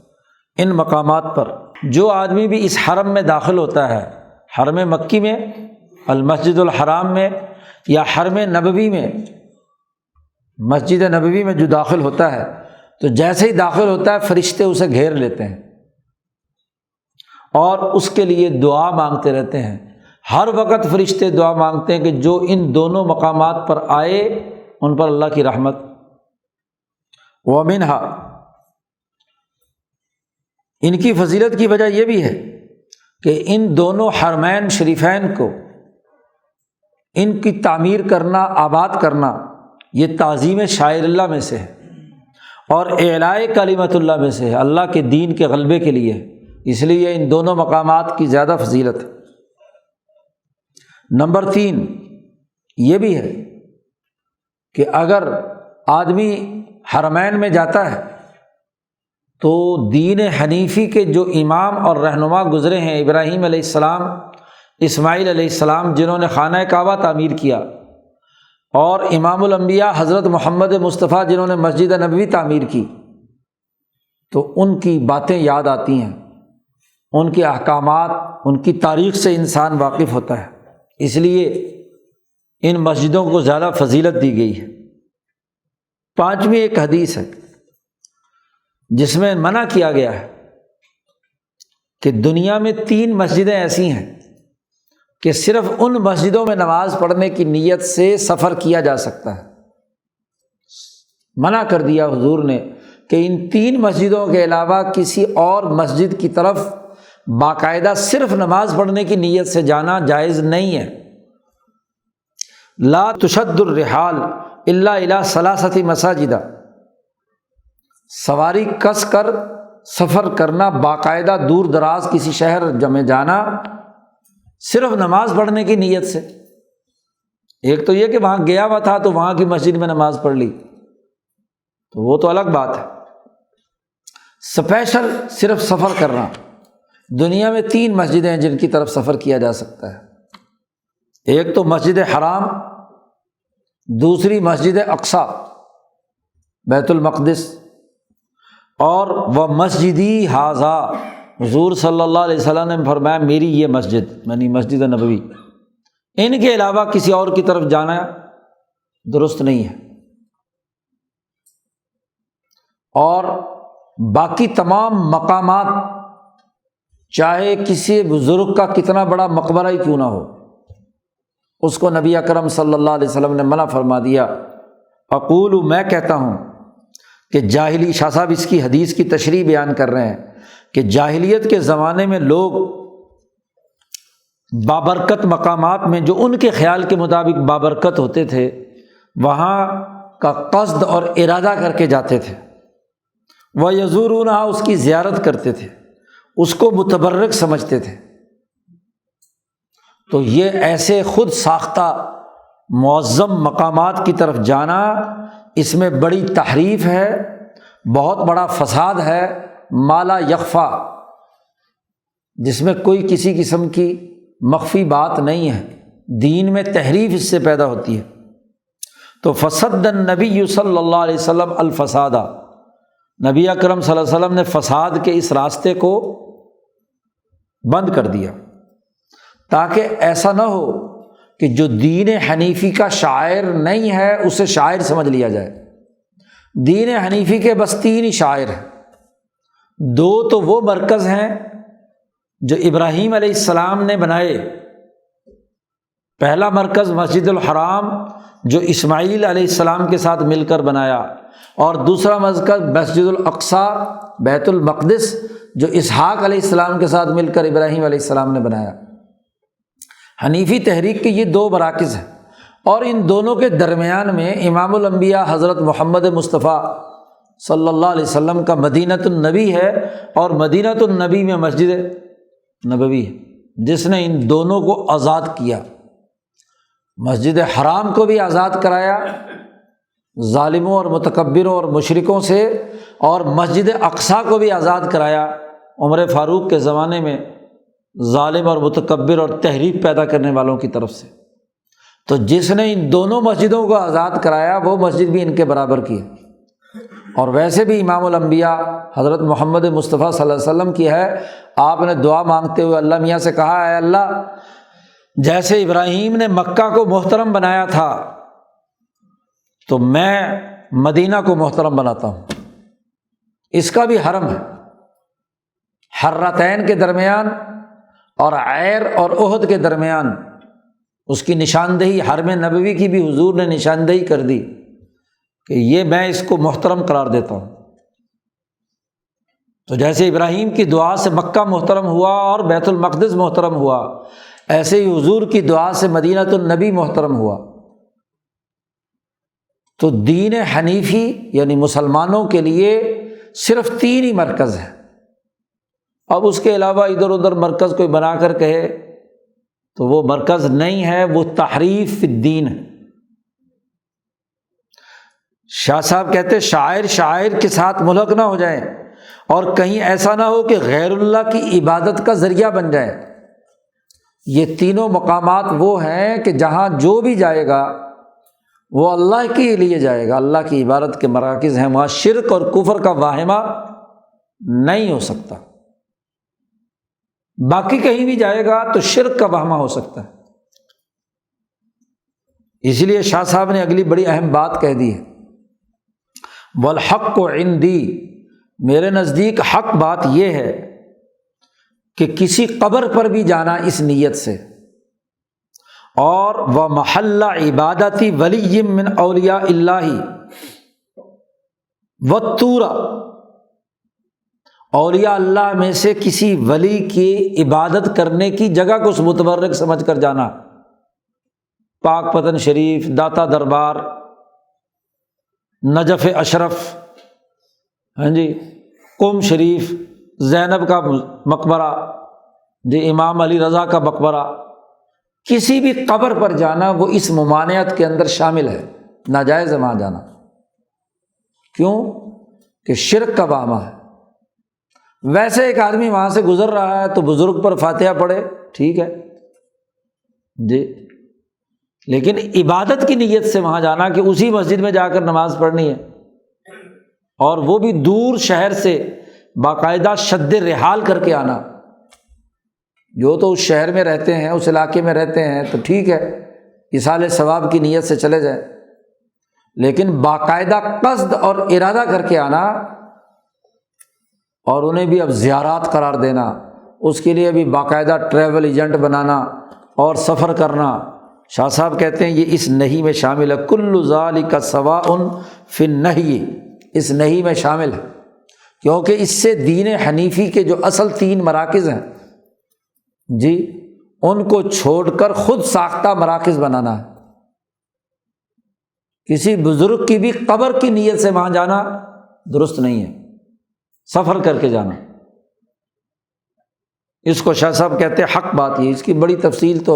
ان مقامات پر جو آدمی بھی اس حرم میں داخل ہوتا ہے، حرم مکی میں، المسجد الحرام میں یا حرم نبوی میں، مسجد نبوی میں جو داخل ہوتا ہے تو جیسے ہی داخل ہوتا ہے فرشتے اسے گھیر لیتے ہیں اور اس کے لیے دعا مانگتے رہتے ہیں۔ ہر وقت فرشتے دعا مانگتے ہیں کہ جو ان دونوں مقامات پر آئے ان پر اللہ کی رحمت۔ ومنہا، ان کی فضیلت کی وجہ یہ بھی ہے کہ ان دونوں حرمین شریفین کو، ان کی تعمیر کرنا، آباد کرنا، یہ تعظیم شاعر اللہ میں سے ہے اور اعلاء کلمت اللہ میں سے ہے، اللہ کے دین کے غلبے کے لیے، اس لیے ان دونوں مقامات کی زیادہ فضیلت ہے۔ نمبر 3 یہ بھی ہے کہ اگر آدمی حرمین میں جاتا ہے تو دین حنیفی کے جو امام اور رہنما گزرے ہیں، ابراہیم علیہ السلام، اسماعیل علیہ السلام، جنہوں نے خانہ کعبہ تعمیر کیا، اور امام الانبیاء حضرت محمد مصطفیٰ جنہوں نے مسجد نبوی تعمیر کی، تو ان کی باتیں یاد آتی ہیں، ان کے احکامات، ان کی تاریخ سے انسان واقف ہوتا ہے، اس لیے ان مسجدوں کو زیادہ فضیلت دی گئی ہے۔ 5ویں ایک حدیث ہے جس میں منع کیا گیا ہے کہ دنیا میں 3 مسجدیں ایسی ہیں کہ صرف ان مسجدوں میں نماز پڑھنے کی نیت سے سفر کیا جا سکتا ہے۔ منع کر دیا حضور نے کہ ان 3 مسجدوں کے علاوہ کسی اور مسجد کی طرف باقاعدہ صرف نماز پڑھنے کی نیت سے جانا جائز نہیں ہے۔ لا تشد الرحال الا الی 3 مساجد، سواری کس کر سفر کرنا، باقاعدہ دور دراز کسی شہر میں جانا صرف نماز پڑھنے کی نیت سے۔ ایک تو یہ کہ وہاں گیا ہوا تھا تو وہاں کی مسجد میں نماز پڑھ لی، تو وہ تو الگ بات ہے۔ اسپیشل صرف سفر کرنا، دنیا میں 3 مسجدیں ہیں جن کی طرف سفر کیا جا سکتا ہے۔ ایک تو مسجد حرام، دوسری مسجد اقصی بیت المقدس، اور وہ مسجدی ھذا، حضور صلی اللہ علیہ وسلم نے فرمایا میری یہ مسجد، یعنی مسجد نبوی، ان کے علاوہ کسی اور کی طرف جانا درست نہیں ہے۔ اور باقی تمام مقامات، چاہے کسی بزرگ کا کتنا بڑا مقبرہ ہی کیوں نہ ہو، اس کو نبی اکرم صلی اللہ علیہ وسلم نے منع فرما دیا۔ اقول، میں کہتا ہوں کہ جاہلی، شاہ صاحب اس کی حدیث کی تشریح بیان کر رہے ہیں کہ جاہلیت کے زمانے میں لوگ بابرکت مقامات میں جو ان کے خیال کے مطابق بابرکت ہوتے تھے، وہاں کا قصد اور ارادہ کر کے جاتے تھے، وَيَزُورُونَهَا، اس کی زیارت کرتے تھے، اس کو متبرک سمجھتے تھے۔ تو یہ ایسے خود ساختہ معظم مقامات کی طرف جانا، اس میں بڑی تحریف ہے، بہت بڑا فساد ہے، مالا یخفا، جس میں کوئی کسی قسم کی مخفی بات نہیں ہے، دین میں تحریف اس سے پیدا ہوتی ہے۔ تو فصد النبی صلی اللہ علیہ وسلم الفسادہ، نبی اکرم صلی اللہ علیہ وسلم نے فساد کے اس راستے کو بند کر دیا، تاکہ ایسا نہ ہو کہ جو دین حنیفی کا شاعر نہیں ہے اسے شاعر سمجھ لیا جائے۔ دین حنیفی کے بس 3 ہی شاعر ہیں، 2 تو وہ مرکز ہیں جو ابراہیم علیہ السلام نے بنائے۔ پہلا مرکز مسجد الحرام جو اسماعیل علیہ السلام کے ساتھ مل کر بنایا، اور دوسرا مرکز مسجد الاقصیٰ بیت المقدس جو اسحاق علیہ السلام کے ساتھ مل کر ابراہیم علیہ السلام نے بنایا۔ حنیفی تحریک کے یہ 2 مراکز ہیں، اور ان دونوں کے درمیان میں امام الانبیاء حضرت محمد مصطفیٰ صلی اللہ علیہ وسلم کا مدینۃ النبی ہے، اور مدینۃ النبی میں مسجد نبوی ہے جس نے ان دونوں کو آزاد کیا۔ مسجد حرام کو بھی آزاد کرایا ظالموں اور متکبروں اور مشرکوں سے، اور مسجد اقصیٰ کو بھی آزاد کرایا عمر فاروق کے زمانے میں ظالم اور متکبر اور تحریف پیدا کرنے والوں کی طرف سے۔ تو جس نے ان دونوں مسجدوں کو آزاد کرایا وہ مسجد بھی ان کے برابر کی ہے۔ اور ویسے بھی امام الانبیاء حضرت محمد مصطفیٰ صلی اللہ علیہ وسلم کی ہے، آپ نے دعا مانگتے ہوئے اللہ میاں سے کہا، اے اللہ جیسے ابراہیم نے مکہ کو محترم بنایا تھا تو میں مدینہ کو محترم بناتا ہوں۔ اس کا بھی حرم ہے، حرتین کے درمیان اور عیر اور احد کے درمیان اس کی نشاندہی حرم نبوی کی بھی حضور نے نشاندہی کر دی کہ یہ میں اس کو محترم قرار دیتا ہوں۔ تو جیسے ابراہیم کی دعا سے مکہ محترم ہوا اور بیت المقدس محترم ہوا، ایسے ہی حضور کی دعا سے مدینۃ النبی محترم ہوا۔ تو دین حنیفی یعنی مسلمانوں کے لیے صرف 3 ہی مرکز ہے۔ اب اس کے علاوہ ادھر ادھر مرکز کوئی بنا کر کہے تو وہ مرکز نہیں ہے، وہ تحریف فی الدین ہے۔ شاہ صاحب کہتے شاعر کے ساتھ ملحق نہ ہو جائیں، اور کہیں ایسا نہ ہو کہ غیر اللہ کی عبادت کا ذریعہ بن جائے۔ یہ تینوں مقامات وہ ہیں کہ جہاں جو بھی جائے گا وہ اللہ کے لیے جائے گا، اللہ کی عبادت کے مراکز ہیں، وہاں شرک اور کفر کا واہمہ نہیں ہو سکتا۔ باقی کہیں بھی جائے گا تو شرک کا واہمہ ہو سکتا ہے۔ اس لیے شاہ صاحب نے اگلی بڑی اہم بات کہہ دی ہے، والحق عندی، میرے نزدیک حق بات یہ ہے کہ کسی قبر پر بھی جانا اس نیت سے، اور ومحل عبادتی ولی من اولیاء اللہ والطور، اولیاء اللہ میں سے کسی ولی کی عبادت کرنے کی جگہ کو متبرک سمجھ کر جانا، پاک پتن شریف، داتا دربار، نجف اشرف، ہاں جی، قم شریف، زینب کا مقبرہ، جی امام علی رضا کا مقبرہ، کسی بھی قبر پر جانا وہ اس ممانعت کے اندر شامل ہے، ناجائز ہے وہاں جانا۔ کیوں؟ کہ شرک کا واہمہ ہے۔ ویسے ایک آدمی وہاں سے گزر رہا ہے تو بزرگ پر فاتحہ پڑھے، ٹھیک ہے جی، لیکن عبادت کی نیت سے وہاں جانا کہ اسی مسجد میں جا کر نماز پڑھنی ہے، اور وہ بھی دور شہر سے باقاعدہ شد رحال کر کے آنا۔ جو تو اس شہر میں رہتے ہیں، اس علاقے میں رہتے ہیں تو ٹھیک ہے، ایصال ثواب کی نیت سے چلے جائیں، لیکن باقاعدہ قصد اور ارادہ کر کے آنا، اور انہیں بھی اب زیارات قرار دینا، اس کے لیے بھی باقاعدہ ٹریول ایجنٹ بنانا اور سفر کرنا۔ شاہ صاحب کہتے ہیں یہ اس نہی میں شامل ہے، کل ذالک سواء فی النہی، اس نہی میں شامل ہے، کیونکہ اس سے دین حنیفی کے جو اصل 3 مراکز ہیں جی، ان کو چھوڑ کر خود ساختہ مراکز بنانا ہے۔ کسی بزرگ کی بھی قبر کی نیت سے وہاں جانا درست نہیں ہے، سفر کر کے جانا۔ اس کو شاہ صاحب کہتے ہیں حق بات یہ، اس کی بڑی تفصیل تو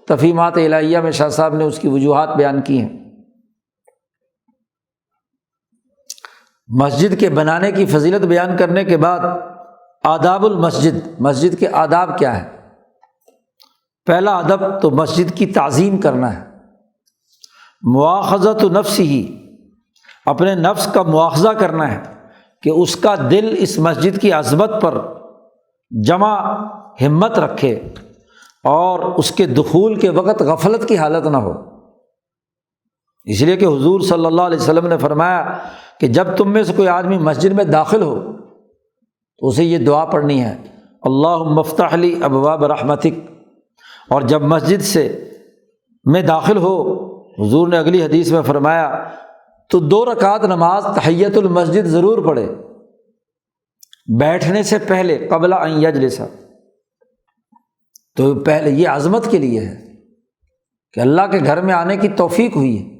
تفہیمات الہیہ میں شاہ صاحب نے اس کی وجوہات بیان کی ہیں۔ مسجد کے بنانے کی فضیلت بیان کرنے کے بعد آداب المسجد، مسجد کے آداب کیا ہے؟ پہلا ادب تو مسجد کی تعظیم کرنا ہے، مواخذۃ نفسہ، اپنے نفس کا مواخذہ کرنا ہے کہ اس کا دل اس مسجد کی عظمت پر جمع ہمت رکھے، اور اس کے دخول کے وقت غفلت کی حالت نہ ہو۔ اس لیے کہ حضور صلی اللہ علیہ وسلم نے فرمایا کہ جب تم میں سے کوئی آدمی مسجد میں داخل ہو تو اسے یہ دعا پڑھنی ہے، اللہم افتح لی ابواب رحمتک۔ اور جب مسجد سے میں داخل ہو، حضور نے اگلی حدیث میں فرمایا تو 2 رکعت نماز تحیۃ المسجد ضرور پڑھے، بیٹھنے سے پہلے، قبل ان یجلس۔ تو پہلے یہ عظمت کے لیے ہے کہ اللہ کے گھر میں آنے کی توفیق ہوئی ہے،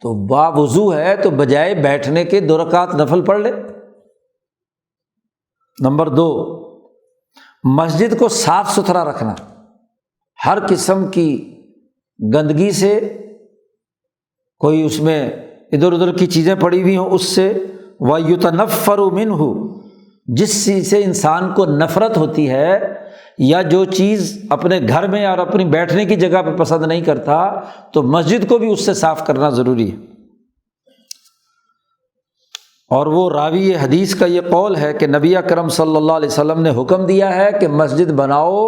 تو باوضو ہے تو بجائے بیٹھنے کے 2 رکعت نفل پڑھ لے۔ نمبر 2، مسجد کو صاف ستھرا رکھنا، ہر قسم کی گندگی سے، کوئی اس میں ادھر ادھر کی چیزیں پڑی ہوئی ہوں اس سے، وَيُتَنَفَّرُ مِنْهُ، جس چیز سے انسان کو نفرت ہوتی ہے یا جو چیز اپنے گھر میں اور اپنی بیٹھنے کی جگہ پہ پسند نہیں کرتا، تو مسجد کو بھی اس سے صاف کرنا ضروری ہے۔ اور وہ راوی حدیث کا یہ قول ہے کہ نبی اکرم صلی اللہ علیہ وسلم نے حکم دیا ہے کہ مسجد بناؤ،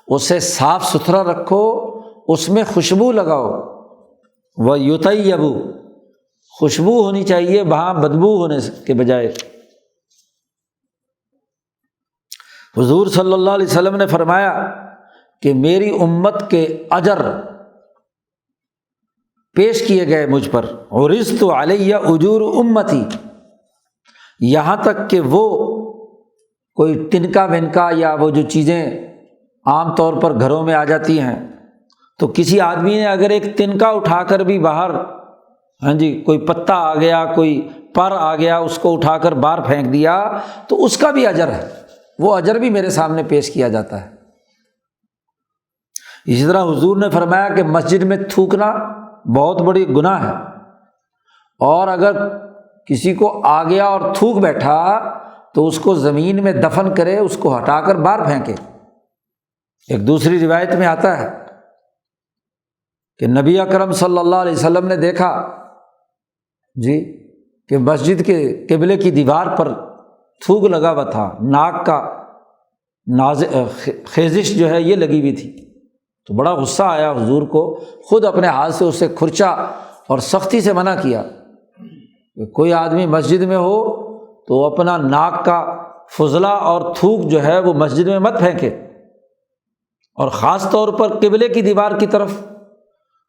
اسے صاف ستھرا رکھو، اس میں خوشبو لگاؤ، وَيُطَيَّبُ، خوشبو ہونی چاہیے وہاں بدبو ہونے کے بجائے۔ حضور صلی اللہ علیہ وسلم نے فرمایا کہ میری امت کے اجر پیش کیے گئے مجھ پر، عرضت علیہ اجور امتی، یہاں تک کہ وہ کوئی ٹنکا ونکا یا وہ جو چیزیں عام طور پر گھروں میں آ جاتی ہیں، تو کسی آدمی نے اگر ایک تنکا اٹھا کر بھی باہر، کوئی پتا آ گیا، کوئی پر آ گیا، اس کو اٹھا کر باہر پھینک دیا، تو اس کا بھی اجر ہے، وہ اجر بھی میرے سامنے پیش کیا جاتا ہے۔ اسی طرح حضور نے فرمایا کہ مسجد میں تھوکنا بہت بڑی گناہ ہے، اور اگر کسی کو آ گیا اور تھوک بیٹھا تو اس کو زمین میں دفن کرے، اس کو ہٹا کر باہر پھینکے۔ ایک دوسری روایت میں آتا ہے کہ نبی اکرم صلی اللہ علیہ وسلم نے دیکھا کہ مسجد کے قبلے کی دیوار پر تھوک لگا ہوا تھا، ناک کا خیزش جو ہے یہ لگی ہوئی تھی، تو بڑا غصہ آیا حضور کو، خود اپنے ہاتھ سے اسے کھرچا اور سختی سے منع کیا کہ کوئی آدمی مسجد میں ہو تو اپنا ناک کا فضلہ اور تھوک جو ہے وہ مسجد میں مت پھینکے، اور خاص طور پر قبلے کی دیوار کی طرف۔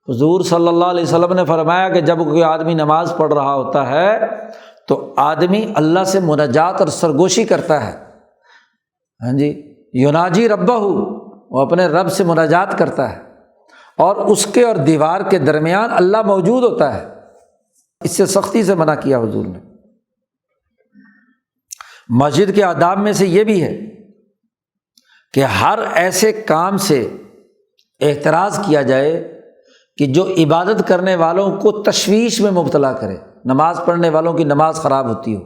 حضور صلی اللہ علیہ وسلم نے فرمایا کہ جب کوئی آدمی نماز پڑھ رہا ہوتا ہے تو آدمی اللہ سے مناجات اور سرگوشی کرتا ہے، یناجی ربہ، وہ اپنے رب سے مناجات کرتا ہے، اور اس کے اور دیوار کے درمیان اللہ موجود ہوتا ہے، اس سے سختی سے منع کیا حضور نے۔ مسجد کے آداب میں سے یہ بھی ہے کہ ہر ایسے کام سے احتراز کیا جائے کہ جو عبادت کرنے والوں کو تشویش میں مبتلا کرے، نماز پڑھنے والوں کی نماز خراب ہوتی ہو۔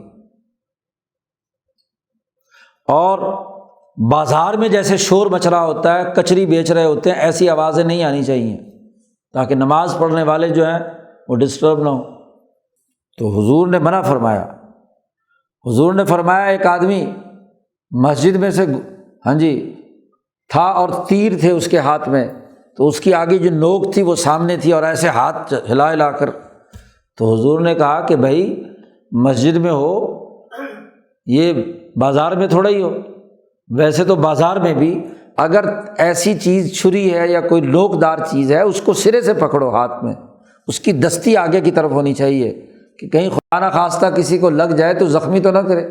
اور بازار میں جیسے شور مچ رہا ہوتا ہے، کچری بیچ رہے ہوتے ہیں، ایسی آوازیں نہیں آنی چاہیے تاکہ نماز پڑھنے والے جو ہیں وہ ڈسٹرب نہ ہو۔ تو حضور نے منع فرمایا۔ حضور نے فرمایا ایک آدمی مسجد میں سے تھا اور تیر تھے اس کے ہاتھ میں، تو اس کی آگے جو نوک تھی وہ سامنے تھی، اور ایسے ہاتھ ہلا ہلا کر، تو حضور نے کہا کہ بھائی مسجد میں ہو، یہ بازار میں تھوڑا ہی ہو۔ ویسے تو بازار میں بھی اگر ایسی چیز چھری ہے یا کوئی لوکدار چیز ہے، اس کو سرے سے پکڑو ہاتھ میں، اس کی دستی آگے کی طرف ہونی چاہیے کہ کہیں خدا نہ خواستہ کسی کو لگ جائے تو زخمی تو نہ کرے۔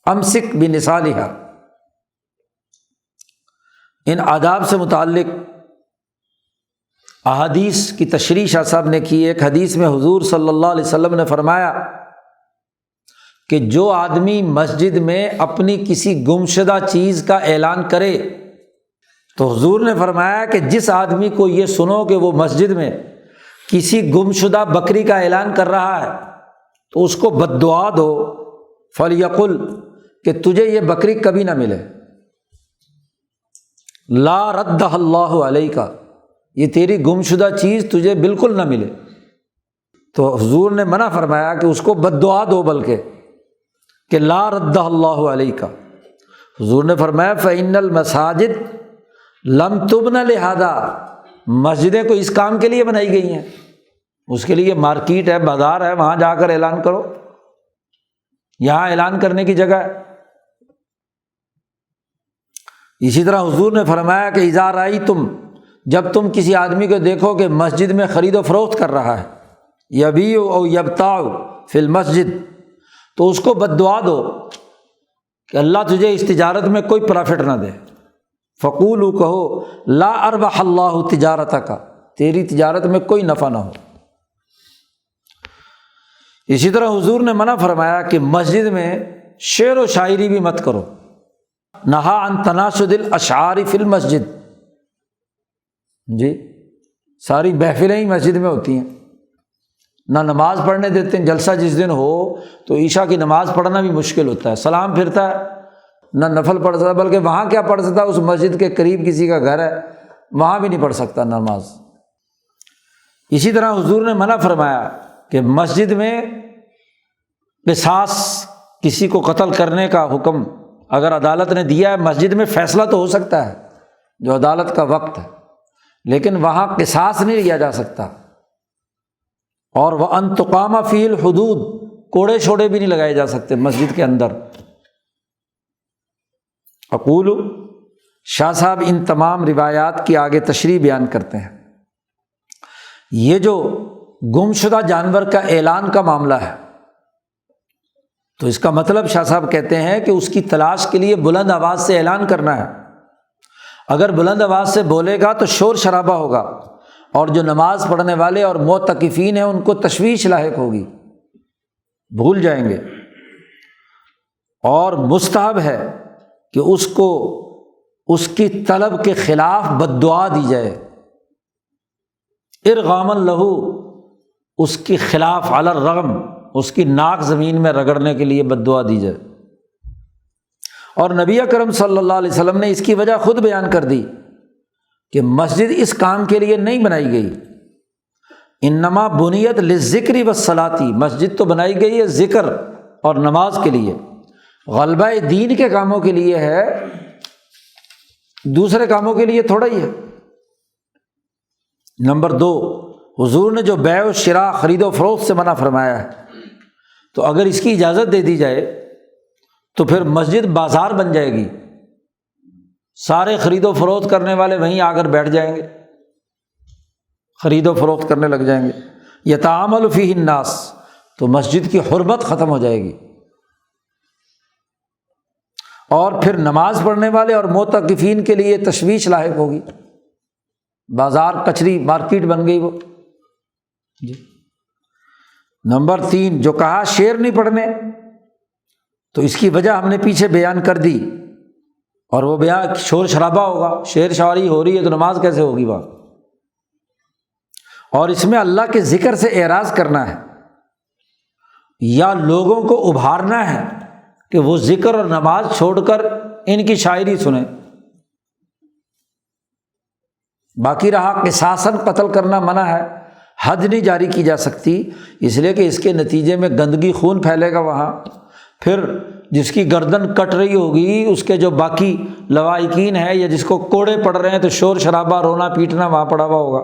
امسک بنصالھا۔ ان آداب سے متعلق احادیث کی تشریح شاہ صاحب نے کی۔ ایک حدیث میں حضور صلی اللہ علیہ وسلم نے فرمایا کہ جو آدمی مسجد میں اپنی کسی گمشدہ چیز کا اعلان کرے، تو حضور نے فرمایا کہ جس آدمی کو یہ سنو کہ وہ مسجد میں کسی گمشدہ بکری کا اعلان کر رہا ہے تو اس کو بد دعا دو، فلیقل، کہ تجھے یہ بکری کبھی نہ ملے، لا ردہ اللہ علیک، یہ تیری گمشدہ چیز تجھے بالکل نہ ملے۔ تو حضور نے منع فرمایا کہ اس کو بد دعا دو، بلکہ کہ لا ردہ اللہ علیک۔ حضور نے فرمایا فإن المساجد لم تبن لہذا، مسجدیں کوئی اس کام کے لیے بنائی گئی ہیں، اس کے لیے مارکیٹ ہے، بازار ہے، وہاں جا کر اعلان کرو، یہاں اعلان کرنے کی جگہ ہے۔ اسی طرح حضور نے فرمایا کہ اذا رأیتم، جب تم کسی آدمی کو دیکھو کہ مسجد میں خرید و فروخت کر رہا ہے، یبیع او یبتاع فی المسجد، تو اس کو بد دعا دو کہ اللہ تجھے اس تجارت میں کوئی پرافٹ نہ دے۔ فقولوا، کہو، لا اربح اللہ تجارتک، تیری تجارت میں کوئی نفع نہ ہو۔ اسی طرح حضور نے منع فرمایا کہ مسجد میں شعر و شاعری بھی مت کرو، نہا عن تناشد الاشعار فی المسجد، جی ساری محفلیں ہی مسجد میں ہوتی ہیں، نہ نماز پڑھنے دیتے ہیں، جلسہ جس دن ہو تو عشاء کی نماز پڑھنا بھی مشکل ہوتا ہے، سلام پھرتا ہے، نہ نفل پڑھ سکتا، بلکہ وہاں کیا پڑھ سکتا، اس مسجد کے قریب کسی کا گھر ہے وہاں بھی نہیں پڑھ سکتا نماز۔ اسی طرح حضور نے منع فرمایا کہ مسجد میں قصاص، کسی کو قتل کرنے کا حکم اگر عدالت نے دیا ہے، مسجد میں فیصلہ تو ہو سکتا ہے جو عدالت کا وقت ہے، لیکن وہاں قصاص نہیں لیا جا سکتا، اور وَأَن تُقَامَ فِيهِ الْحُدُودُ، کوڑے چھوڑے بھی نہیں لگائے جا سکتے مسجد کے اندر۔ اقول، شاہ صاحب ان تمام روایات کی آگے تشریح بیان کرتے ہیں۔ یہ جو گمشدہ جانور کا اعلان کا معاملہ ہے، تو اس کا مطلب شاہ صاحب کہتے ہیں کہ اس کی تلاش کے لیے بلند آواز سے اعلان کرنا ہے۔ اگر بلند آواز سے بولے گا تو شور شرابہ ہوگا، اور جو نماز پڑھنے والے اور معتکفین ہیں ان کو تشویش لاحق ہوگی، بھول جائیں گے۔ اور مستحب ہے کہ اس کو اس کی طلب کے خلاف بد دعا دی جائے، ارغاما لہو، اس کے خلاف علی الرغم، اس کی ناک زمین میں رگڑنے کے لیے بد دعا دی جائے۔ اور نبی اکرم صلی اللہ علیہ وسلم نے اس کی وجہ خود بیان کر دی کہ مسجد اس کام کے لیے نہیں بنائی گئی، انما بنیت للذکر والصلاۃ، مسجد تو بنائی گئی ہے ذکر اور نماز کے لیے، غلبہ دین کے کاموں کے لیے ہے، دوسرے کاموں کے لیے تھوڑا ہی ہے۔ نمبر 2، حضور نے جو بیع و شراء، خرید و فروخت سے منع فرمایا ہے، تو اگر اس کی اجازت دے دی جائے تو پھر مسجد بازار بن جائے گی، سارے خرید و فروخت کرنے والے وہیں آ کر بیٹھ جائیں گے، خرید و فروخت کرنے لگ جائیں گے، یتعامل فیہ الناس، تو مسجد کی حرمت ختم ہو جائے گی، اور پھر نماز پڑھنے والے اور معتکفین کے لیے تشویش لاحق ہوگی، بازار کچری مارکیٹ بن گئی وہ۔ جی نمبر 3، جو کہا شعر نہیں پڑھنے، تو اس کی وجہ ہم نے پیچھے بیان کر دی، اور وہ بیان شور شرابہ ہوگا، شعر شاعری ہو رہی ہے تو نماز کیسے ہوگی وہاں؟ اور اس میں اللہ کے ذکر سے اعراض کرنا ہے، یا لوگوں کو ابھارنا ہے کہ وہ ذکر اور نماز چھوڑ کر ان کی شاعری سنیں۔ باقی رہا قصاصاً قتل کرنا منع ہے، حد نہیں جاری کی جا سکتی، اس لیے کہ اس کے نتیجے میں گندگی، خون پھیلے گا وہاں، پھر جس کی گردن کٹ رہی ہوگی اس کے جو باقی لوائقین ہیں یا جس کو کوڑے پڑ رہے ہیں تو شور شرابہ، رونا پیٹنا وہاں پڑا ہوا ہوگا،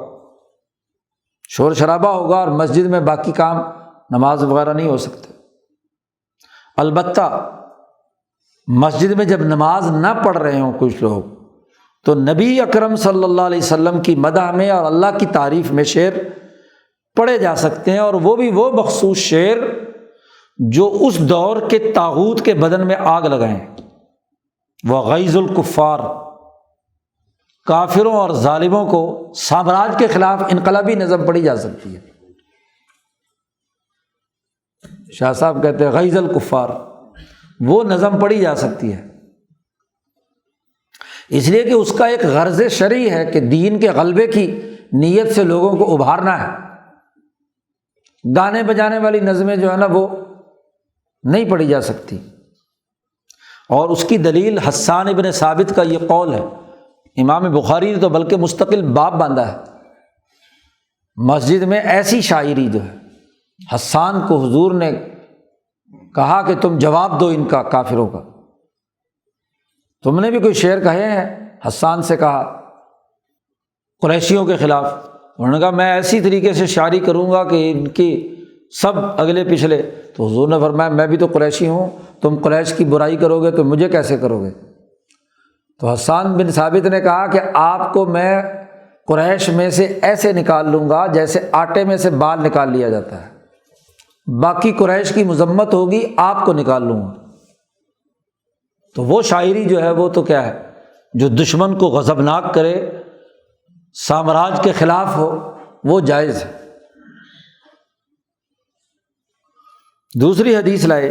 شور شرابہ ہوگا، اور مسجد میں باقی کام نماز وغیرہ نہیں ہو سکتے۔ البتہ مسجد میں جب نماز نہ پڑھ رہے ہوں کچھ لوگ، تو نبی اکرم صلی اللہ علیہ وسلم کی مدح میں اور اللہ کی تعریف میں شعر پڑھے جا سکتے ہیں، اور وہ بھی وہ مخصوص شعر جو اس دور کے طاغوت کے بدن میں آگ لگائیں، وغیظ الکفار، کافروں اور ظالموں کو سامراج کے خلاف انقلابی نظم پڑھی جا سکتی ہے۔ شاہ صاحب کہتے ہیں غیظ الکفار، وہ نظم پڑھی جا سکتی ہے، اس لیے کہ اس کا ایک غرض شرعی ہے کہ دین کے غلبے کی نیت سے لوگوں کو ابھارنا ہے۔ گانے بجانے والی نظمیں جو ہے نا وہ نہیں پڑھی جا سکتی، اور اس کی دلیل حسان ابن ثابت کا یہ قول ہے، امام بخاری نے تو بلکہ مستقل باب باندھا ہے، مسجد میں ایسی شاعری جو ہے، حسان کو حضور نے کہا کہ تم جواب دو ان کا، کافروں کا، تم نے بھی کوئی شعر کہے ہیں؟ حسان سے کہا قریشیوں کے خلاف۔ انہوں نے کہا میں ایسی طریقے سے شاعری کروں گا کہ ان کی سب اگلے پچھلے۔ تو حضور نے فرمایا میں بھی تو قریشی ہوں، تم قریش کی برائی کرو گے تو مجھے کیسے کرو گے؟ تو حسان بن ثابت نے کہا کہ آپ کو میں قریش میں سے ایسے نکال لوں گا جیسے آٹے میں سے بال نکال لیا جاتا ہے، باقی قریش کی مذمت ہوگی، آپ کو نکال لوں گا۔ تو وہ شاعری جو ہے وہ تو کیا ہے، جو دشمن کو غضبناک کرے، سامراج کے خلاف ہو، وہ جائز ہے۔ دوسری حدیث لائے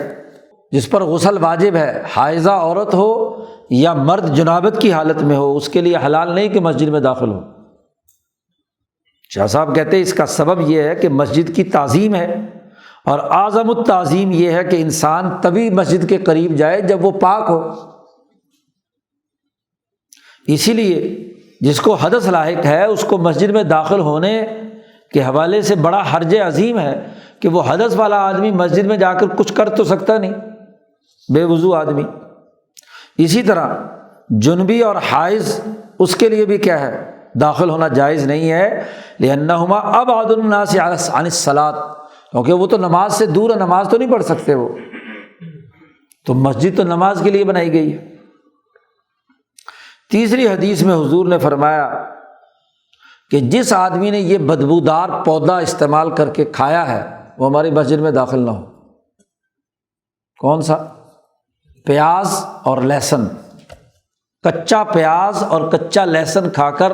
جس پر غسل واجب ہے، حائضہ عورت ہو یا مرد جنابت کی حالت میں ہو، اس کے لیے حلال نہیں کہ مسجد میں داخل ہو۔ شاہ صاحب کہتے ہیں اس کا سبب یہ ہے کہ مسجد کی تعظیم ہے، اور اعظم التعظیم یہ ہے کہ انسان تبھی مسجد کے قریب جائے جب وہ پاک ہو۔ اسی لیے جس کو حدث لاحق ہے اس کو مسجد میں داخل ہونے کے حوالے سے بڑا حرج عظیم ہے کہ وہ حدث والا آدمی مسجد میں جا کر کچھ کر تو سکتا نہیں، بے وضو آدمی۔ اسی طرح جنبی اور حائض اس کے لیے بھی کیا ہے، داخل ہونا جائز نہیں ہے، لأنہما ابعد الناس عن الصلاۃ، کیونکہ وہ تو نماز سے دور ہے، نماز تو نہیں پڑھ سکتے وہ، تو مسجد تو نماز کے لیے بنائی گئی ہے۔ تیسری حدیث میں حضور نے فرمایا کہ جس آدمی نے یہ بدبودار پودا استعمال کر کے کھایا ہے وہ ہماری مسجد میں داخل نہ ہو۔ کون سا؟ پیاز اور لہسن، کچا پیاز اور کچا لہسن کھا کر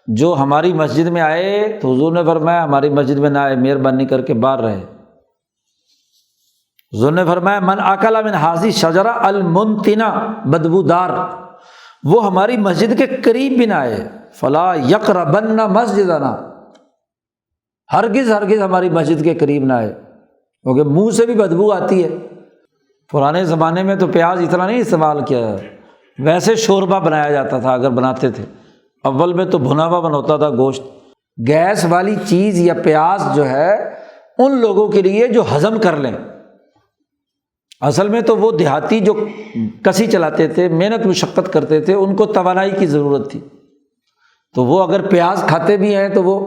جو ہماری مسجد میں آئے تو حضور نے فرمایا ہماری مسجد میں نہ آئے، مہربانی کر کے باہر رہے۔ حضور نے فرمایا من اکل من ہذہ الشجرہ المنتنہ، بدبودار، وہ ہماری مسجد کے قریب بھی نہ آئے، فلا یقربن مسجدنا، ہرگز ہرگز ہماری مسجد کے قریب نہ آئے، کیونکہ منہ سے بھی بدبو آتی ہے۔ پرانے زمانے میں تو پیاز اتنا نہیں استعمال کیا، ویسے شوربہ بنایا جاتا تھا اگر بناتے تھے، اول میں تو بھنا ہوا بناتا تھا گوشت۔ گیس والی چیز یا پیاز جو ہے ان لوگوں کے لیے جو ہضم کر لیں، اصل میں تو وہ دیہاتی جو کسی چلاتے تھے، محنت مشقت کرتے تھے، ان کو توانائی کی ضرورت تھی، تو وہ اگر پیاز کھاتے بھی ہیں تو وہ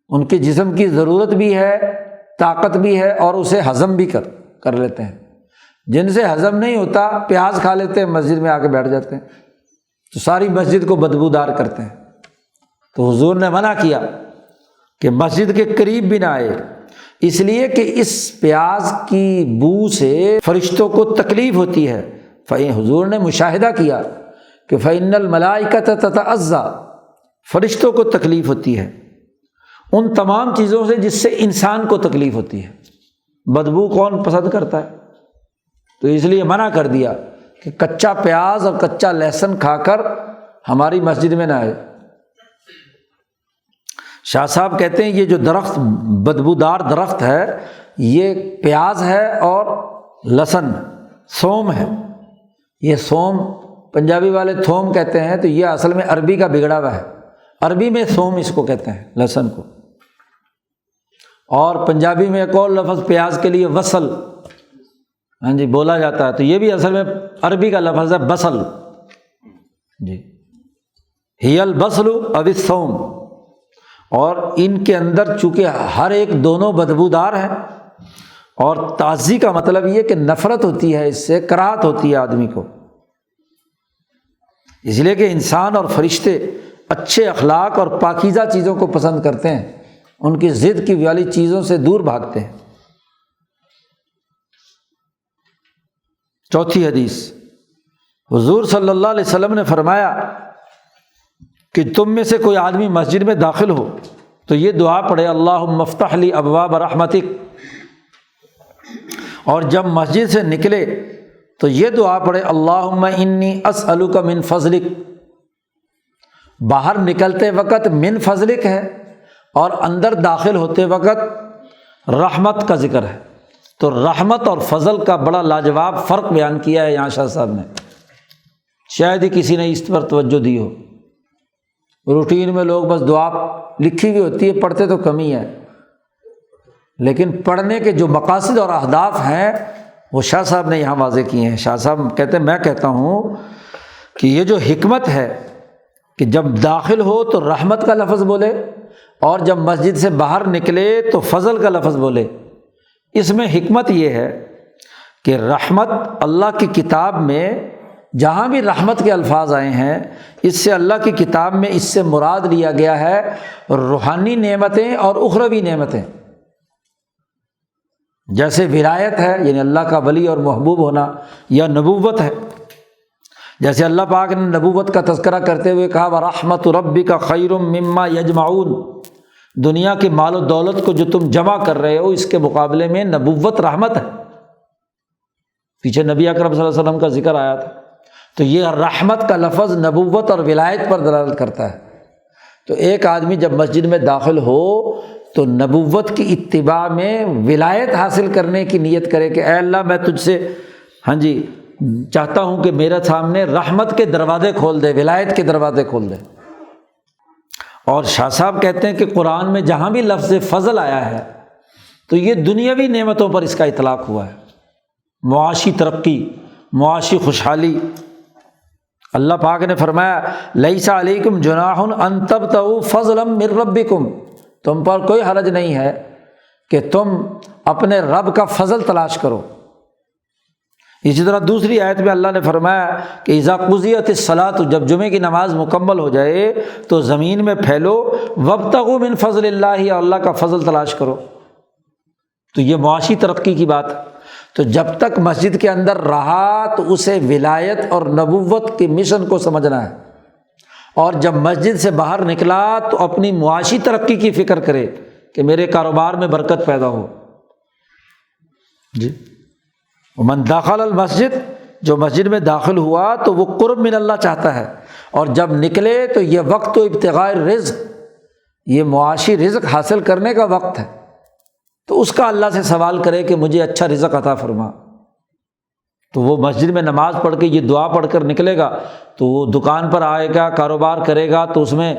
ان کے جسم کی ضرورت بھی ہے، طاقت بھی ہے، اور اسے ہضم بھی کر لیتے ہیں۔ جن سے ہضم نہیں ہوتا پیاز کھا لیتے ہیں، مسجد میں آ کے بیٹھ جاتے ہیں تو ساری مسجد کو بدبودار کرتے ہیں۔ تو حضور نے منع کیا کہ مسجد کے قریب بھی نہ آئے، اس لیے کہ اس پیاز کی بو سے فرشتوں کو تکلیف ہوتی ہے۔ حضور نے مشاہدہ کیا کہ فإن الملائکۃ تتعظی، فرشتوں کو تکلیف ہوتی ہے ان تمام چیزوں سے جس سے انسان کو تکلیف ہوتی ہے۔ بدبو کون پسند کرتا ہے؟ تو اس لیے منع کر دیا کہ کچا پیاز اور کچا لہسن کھا کر ہماری مسجد میں نہ آئے۔ شاہ صاحب کہتے ہیں یہ جو درخت بدبودار درخت ہے یہ پیاز ہے اور لہسن، ثوم ہے۔ یہ ثوم پنجابی والے تھوم کہتے ہیں، تو یہ اصل میں عربی کا بگڑا ہوا ہے، عربی میں ثوم اس کو کہتے ہیں، لہسن کو۔ اور پنجابی میں ایک اور لفظ پیاز کے لیے وصل، ہاں جی، بولا جاتا ہے، تو یہ بھی اصل میں عربی کا لفظ ہے بصل، جی، ہی البصل او الثوم۔ اور ان کے اندر چونکہ ہر ایک دونوں بدبودار ہیں، اور تعزی کا مطلب یہ کہ نفرت ہوتی ہے، اس سے کراہت ہوتی ہے آدمی کو، اس لیے کہ انسان اور فرشتے اچھے اخلاق اور پاکیزہ چیزوں کو پسند کرتے ہیں، ان کی ضد کی والی چیزوں سے دور بھاگتے ہیں۔ چوتھی حدیث، حضور صلی اللہ علیہ وسلم نے فرمایا کہ تم میں سے کوئی آدمی مسجد میں داخل ہو تو یہ دعا پڑھے اللہم افتح لی ابواب رحمتک، اور جب مسجد سے نکلے تو یہ دعا پڑھے اللہم انی اسألک من فضلک۔ باہر نکلتے وقت من فضلک ہے اور اندر داخل ہوتے وقت رحمت کا ذکر ہے، تو رحمت اور فضل کا بڑا لاجواب فرق بیان کیا ہے یہاں شاہ صاحب نے، شاید ہی کسی نے اس پر توجہ دی ہو۔ روٹین میں لوگ بس دعا لکھی ہوئی ہوتی ہے، پڑھتے تو کم ہی ہے، لیکن پڑھنے کے جو مقاصد اور اہداف ہیں وہ شاہ صاحب نے یہاں واضح کیے ہیں۔ شاہ صاحب کہتے ہیں، میں کہتا ہوں کہ یہ جو حکمت ہے کہ جب داخل ہو تو رحمت کا لفظ بولے، اور جب مسجد سے باہر نکلے تو فضل کا لفظ بولے۔ اس میں حکمت یہ ہے کہ رحمت اللہ کی کتاب میں جہاں بھی رحمت کے الفاظ آئے ہیں، اس سے اللہ کی کتاب میں اس سے مراد لیا گیا ہے روحانی نعمتیں اور اخروی نعمتیں۔ جیسے ولایت ہے یعنی اللہ کا ولی اور محبوب ہونا، یا نبوت ہے، جیسے اللہ پاک نے نبوت کا تذکرہ کرتے ہوئے کہا وَرَحْمَتُ رَبِّكَ خَيْرٌ مِّمَّا يَجْمَعُونَ، دنیا کی مال و دولت کو جو تم جمع کر رہے ہو اس کے مقابلے میں نبوت رحمت ہے۔ پیچھے نبی اکرم صلی اللہ علیہ وسلم کا ذکر آیا تھا، تو یہ رحمت کا لفظ نبوت اور ولایت پر دلالت کرتا ہے۔ تو ایک آدمی جب مسجد میں داخل ہو تو نبوت کی اتباع میں ولایت حاصل کرنے کی نیت کرے کہ اے اللہ میں تجھ سے چاہتا ہوں کہ میرے سامنے رحمت کے دروازے کھول دے، ولایت کے دروازے کھول دے۔ اور شاہ صاحب کہتے ہیں کہ قرآن میں جہاں بھی لفظ فضل آیا ہے تو یہ دنیاوی نعمتوں پر اس کا اطلاق ہوا ہے، معاشی ترقی، معاشی خوشحالی۔ اللہ پاک نے فرمایا لیس علیکم جناح ان تبتغوا فضلا من ربکم، تم پر کوئی حرج نہیں ہے کہ تم اپنے رب کا فضل تلاش کرو۔ اسی طرح دوسری آیت میں اللہ نے فرمایا کہ اذا قضیت الصلاۃ، جب جمعے کی نماز مکمل ہو جائے تو زمین میں پھیلو، وابتغوا من فضل اللہ، اور اللہ کا فضل تلاش کرو۔ تو یہ معاشی ترقی کی بات ہے۔ تو جب تک مسجد کے اندر رہا تو اسے ولایت اور نبوت کے مشن کو سمجھنا ہے، اور جب مسجد سے باہر نکلا تو اپنی معاشی ترقی کی فکر کرے کہ میرے کاروبار میں برکت پیدا ہو۔ جی من دخل المسجد، جو مسجد میں داخل ہوا تو وہ قرب من اللہ چاہتا ہے، اور جب نکلے تو یہ وقت و ابتغاء رزق، یہ معاشی رزق حاصل کرنے کا وقت ہے، تو اس کا اللہ سے سوال کرے کہ مجھے اچھا رزق عطا فرما۔ تو وہ مسجد میں نماز پڑھ کے یہ دعا پڑھ کر نکلے گا تو وہ دکان پر آئے گا، کاروبار کرے گا تو اس میں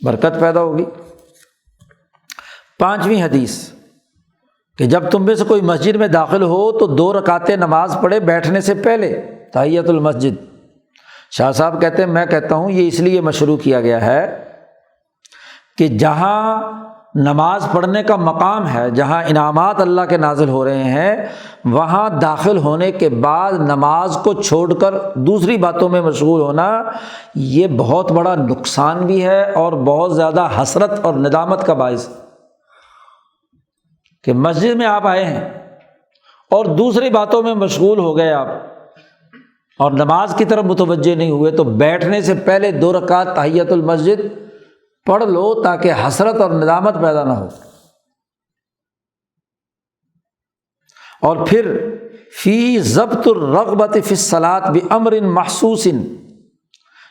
برکت پیدا ہوگی۔ 5ویں حدیث کہ جب تم میں سے کوئی مسجد میں داخل ہو تو 2 رکعتیں نماز پڑھے بیٹھنے سے پہلے، تحیۃ المسجد۔ شاہ صاحب کہتے ہیں میں کہتا ہوں یہ اس لیے مشروع کیا گیا ہے کہ جہاں نماز پڑھنے کا مقام ہے، جہاں انعامات اللہ کے نازل ہو رہے ہیں، وہاں داخل ہونے کے بعد نماز کو چھوڑ کر دوسری باتوں میں مشغول ہونا یہ بہت بڑا نقصان بھی ہے اور بہت زیادہ حسرت اور ندامت کا باعث ہے کہ مسجد میں آپ آئے ہیں اور دوسری باتوں میں مشغول ہو گئے آپ اور نماز کی طرف متوجہ نہیں ہوئے، تو بیٹھنے سے پہلے 2 رکعت تحیۃ المسجد پڑھ لو تاکہ حسرت اور ندامت پیدا نہ ہو۔ اور پھر فی ضبط الرغبۃ فی الصلاۃ بامر محسوس،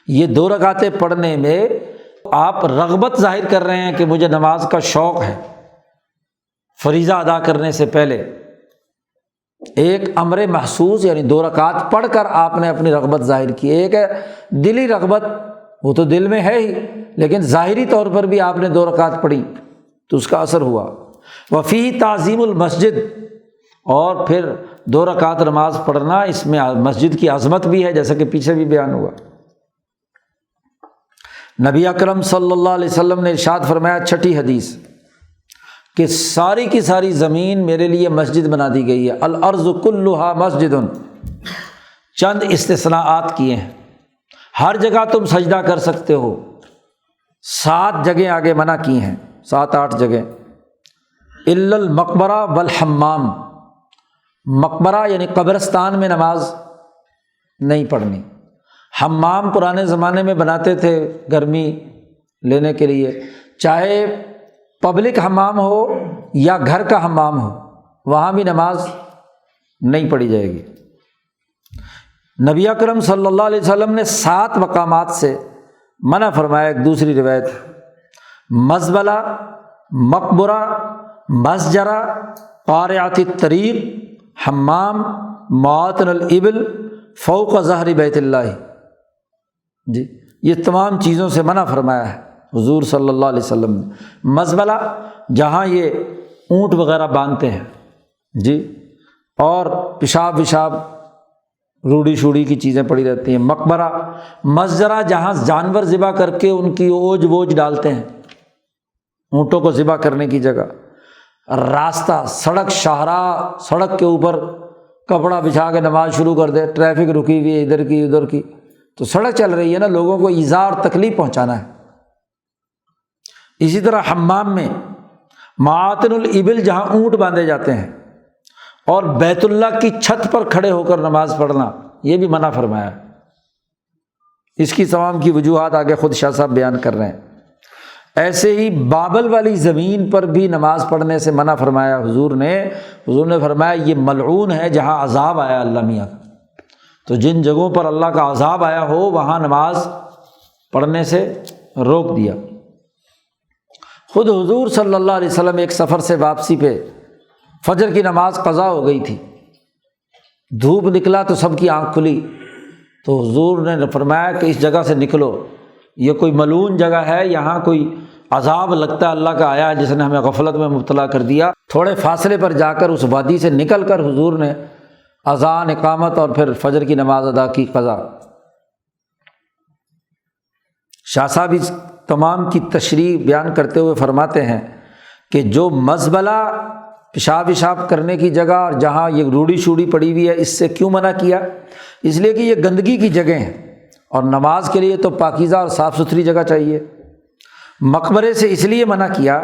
یہ 2 رکعتیں پڑھنے میں آپ رغبت ظاہر کر رہے ہیں کہ مجھے نماز کا شوق ہے فریضہ ادا کرنے سے پہلے۔ ایک امر محسوس یعنی 2 رکعت پڑھ کر آپ نے اپنی رغبت ظاہر کی، ایک ہے دلی رغبت، وہ تو دل میں ہے ہی، لیکن ظاہری طور پر بھی آپ نے 2 رکعت پڑھی تو اس کا اثر ہوا۔ وفی تعظیم المسجد، اور پھر 2 رکعت نماز پڑھنا اس میں مسجد کی عظمت بھی ہے، جیسا کہ پیچھے بھی بیان ہوا۔ نبی اکرم صلی اللہ علیہ وسلم نے ارشاد فرمایا 6ٹھی حدیث کہ ساری کی ساری زمین میرے لیے مسجد بنا دی گئی ہے، الارض کلھا مسجد، چند استثناءات کیے ہیں، ہر جگہ تم سجدہ کر سکتے ہو، 7 جگہیں آگے منع کی ہیں، 7-8 جگہیں، الا المقبرہ والحمام، مقبرہ یعنی قبرستان میں نماز نہیں پڑھنی، حمام پرانے زمانے میں بناتے تھے گرمی لینے کے لیے، چاہے پبلک حمام ہو یا گھر کا حمام ہو، وہاں بھی نماز نہیں پڑھی جائے گی۔ نبی اکرم صلی اللہ علیہ وسلم نے 7 مقامات سے منع فرمایا۔ ایک دوسری روایت مزبلہ، مقبرہ، مسجرہ، قارعۃ الطریق، حمام، مواطن الابل، فوق ظہر بیت اللہ، جی یہ تمام چیزوں سے منع فرمایا ہے حضور صلی اللہ علیہ وسلم نے۔ مزبلہ جہاں یہ اونٹ وغیرہ باندھتے ہیں، جی، اور پیشاب روڑی شوڑی کی چیزیں پڑی رہتی ہیں۔ مقبرہ مسجرہ جہاں جانور ذبح کر کے ان کی اوج ووج ڈالتے ہیں، اونٹوں کو ذبح کرنے کی جگہ۔ راستہ، سڑک، شاہراہ، سڑک کے اوپر کپڑا بچھا کے نماز شروع کر دے، ٹریفک رکی ہوئی ہے ادھر کی ادھر کی، تو سڑک چل رہی ہے نا، لوگوں کو ایذا اور تکلیف پہنچانا ہے۔ اسی طرح حمام میں معاطن الابل جہاں اونٹ باندھے جاتے ہیں، اور بیت اللہ کی چھت پر کھڑے ہو کر نماز پڑھنا، یہ بھی منع فرمایا ہے۔ اس کی تمام کی وجوہات آگے خود شاہ صاحب بیان کر رہے ہیں۔ ایسے ہی بابل والی زمین پر بھی نماز پڑھنے سے منع فرمایا حضور نے فرمایا یہ ملعون ہے جہاں عذاب آیا اللہ میاں کا۔ تو جن جگہوں پر اللہ کا عذاب آیا ہو وہاں نماز پڑھنے سے روک دیا۔ خود حضور صلی اللہ علیہ وسلم ایک سفر سے واپسی پہ فجر کی نماز قضا ہو گئی تھی، دھوپ نکلا تو سب کی آنکھ کھلی، تو حضور نے فرمایا کہ اس جگہ سے نکلو، یہ کوئی ملعون جگہ ہے، یہاں کوئی عذاب لگتا ہے اللہ کا آیا ہے جس نے ہمیں غفلت میں مبتلا کر دیا۔ تھوڑے فاصلے پر جا کر اس وادی سے نکل کر حضور نے اذان، اقامت اور پھر فجر کی نماز ادا کی قضا۔ شاہ صاحب اس تمام کی تشریح بیان کرتے ہوئے فرماتے ہیں کہ جو مزبلہ، پیشاب کرنے کی جگہ، اور جہاں یہ روڑی شوڑی پڑی ہوئی ہے، اس سے کیوں منع کیا؟ اس لیے کہ یہ گندگی کی جگہ ہیں، اور نماز کے لیے تو پاکیزہ اور صاف ستھری جگہ چاہیے۔ مقبرے سے اس لیے منع کیا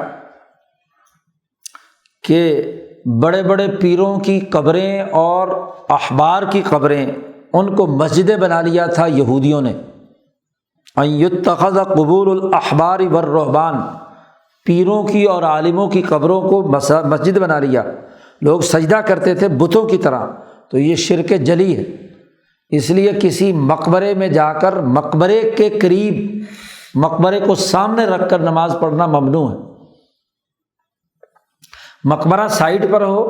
کہ بڑے بڑے پیروں کی قبریں اور احبار کی قبریں، ان کو مسجدیں بنا لیا تھا یہودیوں نے۔ ان یتخذ قبور الاحبار والرہبان، پیروں کی اور عالموں کی قبروں کو مسجد بنا لیا، لوگ سجدہ کرتے تھے بتوں کی طرح، تو یہ شرک جلی ہے۔ اس لیے کسی مقبرے میں جا کر مقبرے کے قریب، مقبرے کو سامنے رکھ کر نماز پڑھنا ممنوع ہے۔ مقبرہ سائڈ پر ہو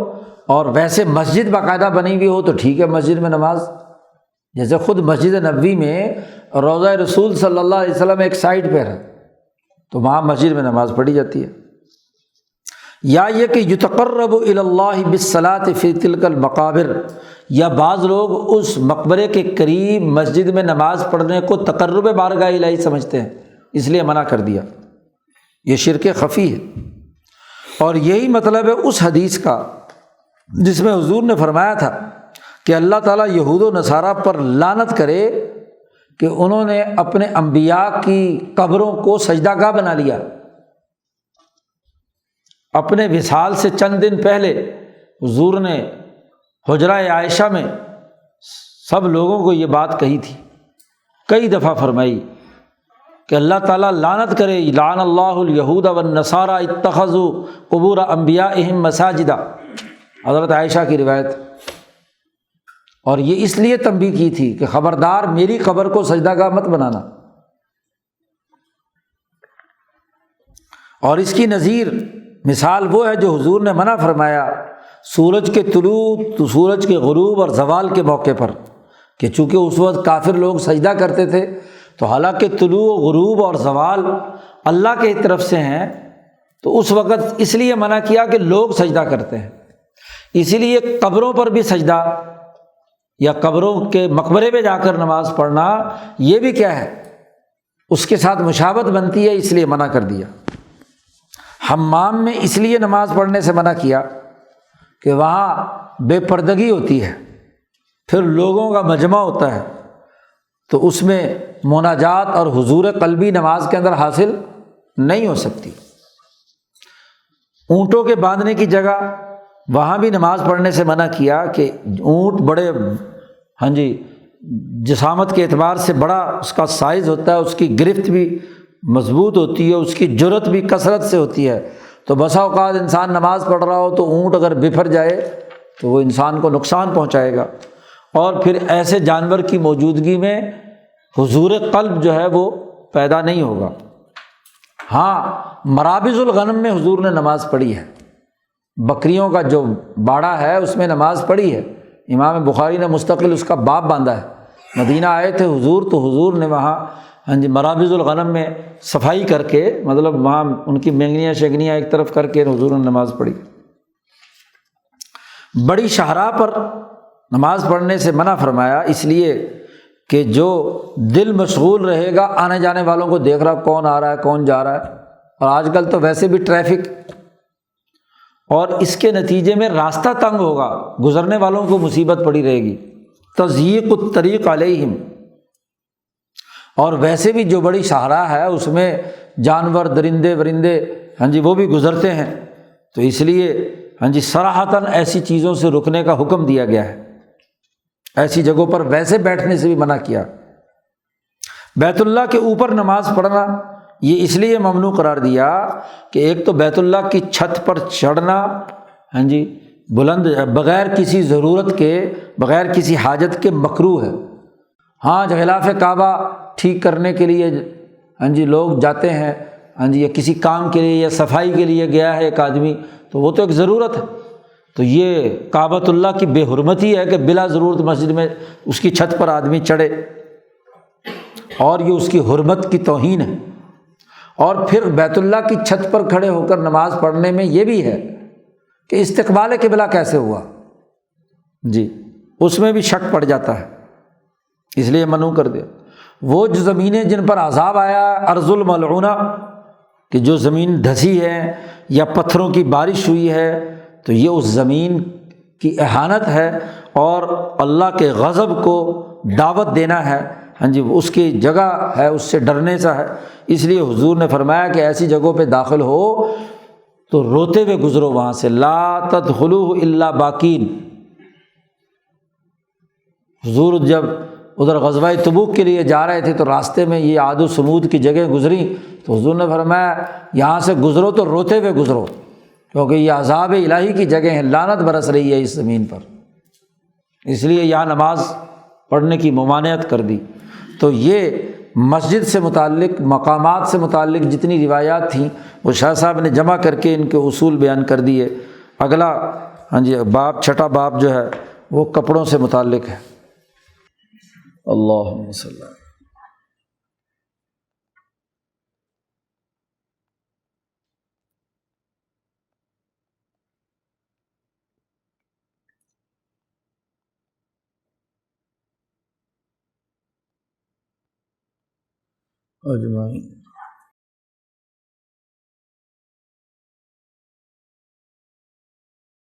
اور ویسے مسجد باقاعدہ بنی ہوئی ہو تو ٹھیک ہے، مسجد میں نماز، جیسے خود مسجد نبوی میں روضہ رسول صلی اللہ علیہ وسلم ایک سائڈ پہ ہے تو وہاں مسجد میں نماز پڑھی جاتی ہے۔ یا یہ کہ یتقرب الی اللہ بالصلاۃ فی تلک المقابر، یا بعض لوگ اس مقبرے کے قریب مسجد میں نماز پڑھنے کو تقرب بارگاہ الہی سمجھتے ہیں، اس لیے منع کر دیا۔ یہ شرک خفی ہے، اور یہی مطلب ہے اس حدیث کا جس میں حضور نے فرمایا تھا کہ اللہ تعالیٰ یہود و نصارہ پر لعنت کرے کہ انہوں نے اپنے انبیاء کی قبروں کو سجدہ گاہ بنا لیا۔ اپنے وصال سے چند دن پہلے حضور نے حجرہ عائشہ میں سب لوگوں کو یہ بات کہی تھی، کئی دفعہ فرمائی کہ اللہ تعالیٰ لعنت کرے، لعن اللہ الیہود والنصارى اتخذوا قبور انبیائہم مساجدا، حضرت عائشہ کی روایت۔ اور یہ اس لیے تنبیہ کی تھی کہ خبردار میری قبر کو سجدہ گاہ مت بنانا۔ اور اس کی نظیر مثال وہ ہے جو حضور نے منع فرمایا سورج کے طلوع تو سورج کے غروب اور زوال کے موقع پر، کہ چونکہ اس وقت کافر لوگ سجدہ کرتے تھے، تو حالانکہ طلوع غروب اور زوال اللہ کی طرف سے ہیں، تو اس وقت اس لیے منع کیا کہ لوگ سجدہ کرتے ہیں، اسی لیے قبروں پر بھی سجدہ یا قبروں کے مقبرے پہ جا کر نماز پڑھنا یہ بھی کیا ہے، اس کے ساتھ مشابہت بنتی ہے، اس لیے منع کر دیا۔ حمام میں اس لیے نماز پڑھنے سے منع کیا کہ وہاں بے پردگی ہوتی ہے، پھر لوگوں کا مجمع ہوتا ہے، تو اس میں مناجات اور حضور قلبی نماز کے اندر حاصل نہیں ہو سکتی۔ اونٹوں کے باندھنے کی جگہ وہاں بھی نماز پڑھنے سے منع کیا کہ اونٹ بڑے جسامت کے اعتبار سے بڑا اس کا سائز ہوتا ہے، اس کی گرفت بھی مضبوط ہوتی ہے، اس کی جرأت بھی کثرت سے ہوتی ہے، تو بسا اوقات انسان نماز پڑھ رہا ہو تو اونٹ اگر بپھر جائے تو وہ انسان کو نقصان پہنچائے گا، اور پھر ایسے جانور کی موجودگی میں حضور قلب جو ہے وہ پیدا نہیں ہوگا۔ ہاں، مرابض الغنم میں حضور نے نماز پڑھی ہے، بکریوں کا جو باڑہ ہے اس میں نماز پڑھی ہے، امام بخاری نے مستقل اس کا باب باندھا ہے۔ مدینہ آئے تھے حضور تو حضور نے وہاں مرابض الغنم میں صفائی کر کے، مطلب وہاں ان کی مینگنیاں شگنیاں ایک طرف کر کے حضور نے نماز پڑھی۔ بڑی شاہراہ پر نماز پڑھنے سے منع فرمایا اس لیے کہ جو دل مشغول رہے گا آنے جانے والوں کو دیکھ رہا کون آ رہا ہے کون جا رہا ہے، اور آج کل تو ویسے بھی ٹریفک، اور اس کے نتیجے میں راستہ تنگ ہوگا، گزرنے والوں کو مصیبت پڑی رہے گی، تضییق الطریق علیہم، اور ویسے بھی جو بڑی صحرا ہے اس میں جانور درندے ورندے وہ بھی گزرتے ہیں، تو اس لیے صراحتاً ایسی چیزوں سے رکنے کا حکم دیا گیا ہے، ایسی جگہوں پر ویسے بیٹھنے سے بھی منع کیا۔ بیت اللہ کے اوپر نماز پڑھنا یہ اس لیے ممنوع قرار دیا کہ ایک تو بیت اللہ کی چھت پر چڑھنا بلند بغیر کسی ضرورت کے، بغیر کسی حاجت کے مکروہ ہے۔ ہاں غلاف کعبہ ٹھیک کرنے کے لیے لوگ جاتے ہیں یا کسی کام کے لیے یا صفائی کے لیے گیا ہے ایک آدمی، تو وہ تو ایک ضرورت ہے، تو یہ کعبۃ اللہ کی بے حرمتی ہے کہ بلا ضرورت مسجد میں اس کی چھت پر آدمی چڑھے، اور یہ اس کی حرمت کی توہین ہے۔ اور پھر بیت اللہ کی چھت پر کھڑے ہو کر نماز پڑھنے میں یہ بھی ہے کہ استقبال قبلہ کیسے ہوا، اس میں بھی شک پڑ جاتا ہے، اس لیے منع کر دیا۔ وہ جو زمینیں جن پر عذاب آیا ارض الملعونہ، کہ جو زمین دھسی ہے یا پتھروں کی بارش ہوئی ہے، تو یہ اس زمین کی اہانت ہے اور اللہ کے غضب کو دعوت دینا ہے، اس کی جگہ ہے، اس سے ڈرنے سا ہے۔ اس لیے حضور نے فرمایا کہ ایسی جگہوں پہ داخل ہو تو روتے ہوئے گزرو وہاں سے، لا تدخلوہ الا باکین۔ حضور جب ادھر غزوہ تبوک کے لیے جا رہے تھے تو راستے میں یہ عاد و سمود کی جگہ گزری، تو حضور نے فرمایا یہاں سے گزرو تو روتے ہوئے گزرو، کیونکہ یہ عذاب الہی کی جگہ ہے، لعنت برس رہی ہے اس زمین پر، اس لیے یہاں نماز پڑھنے کی ممانعت کر دی۔ تو یہ مسجد سے متعلق، مقامات سے متعلق جتنی روایات تھیں وہ شاہ صاحب نے جمع کر کے ان کے اصول بیان کر دیے۔ اگلا باب، چھٹا باب جو ہے وہ کپڑوں سے متعلق ہے۔ اللہم صلی اللہ۔ اجمعین۔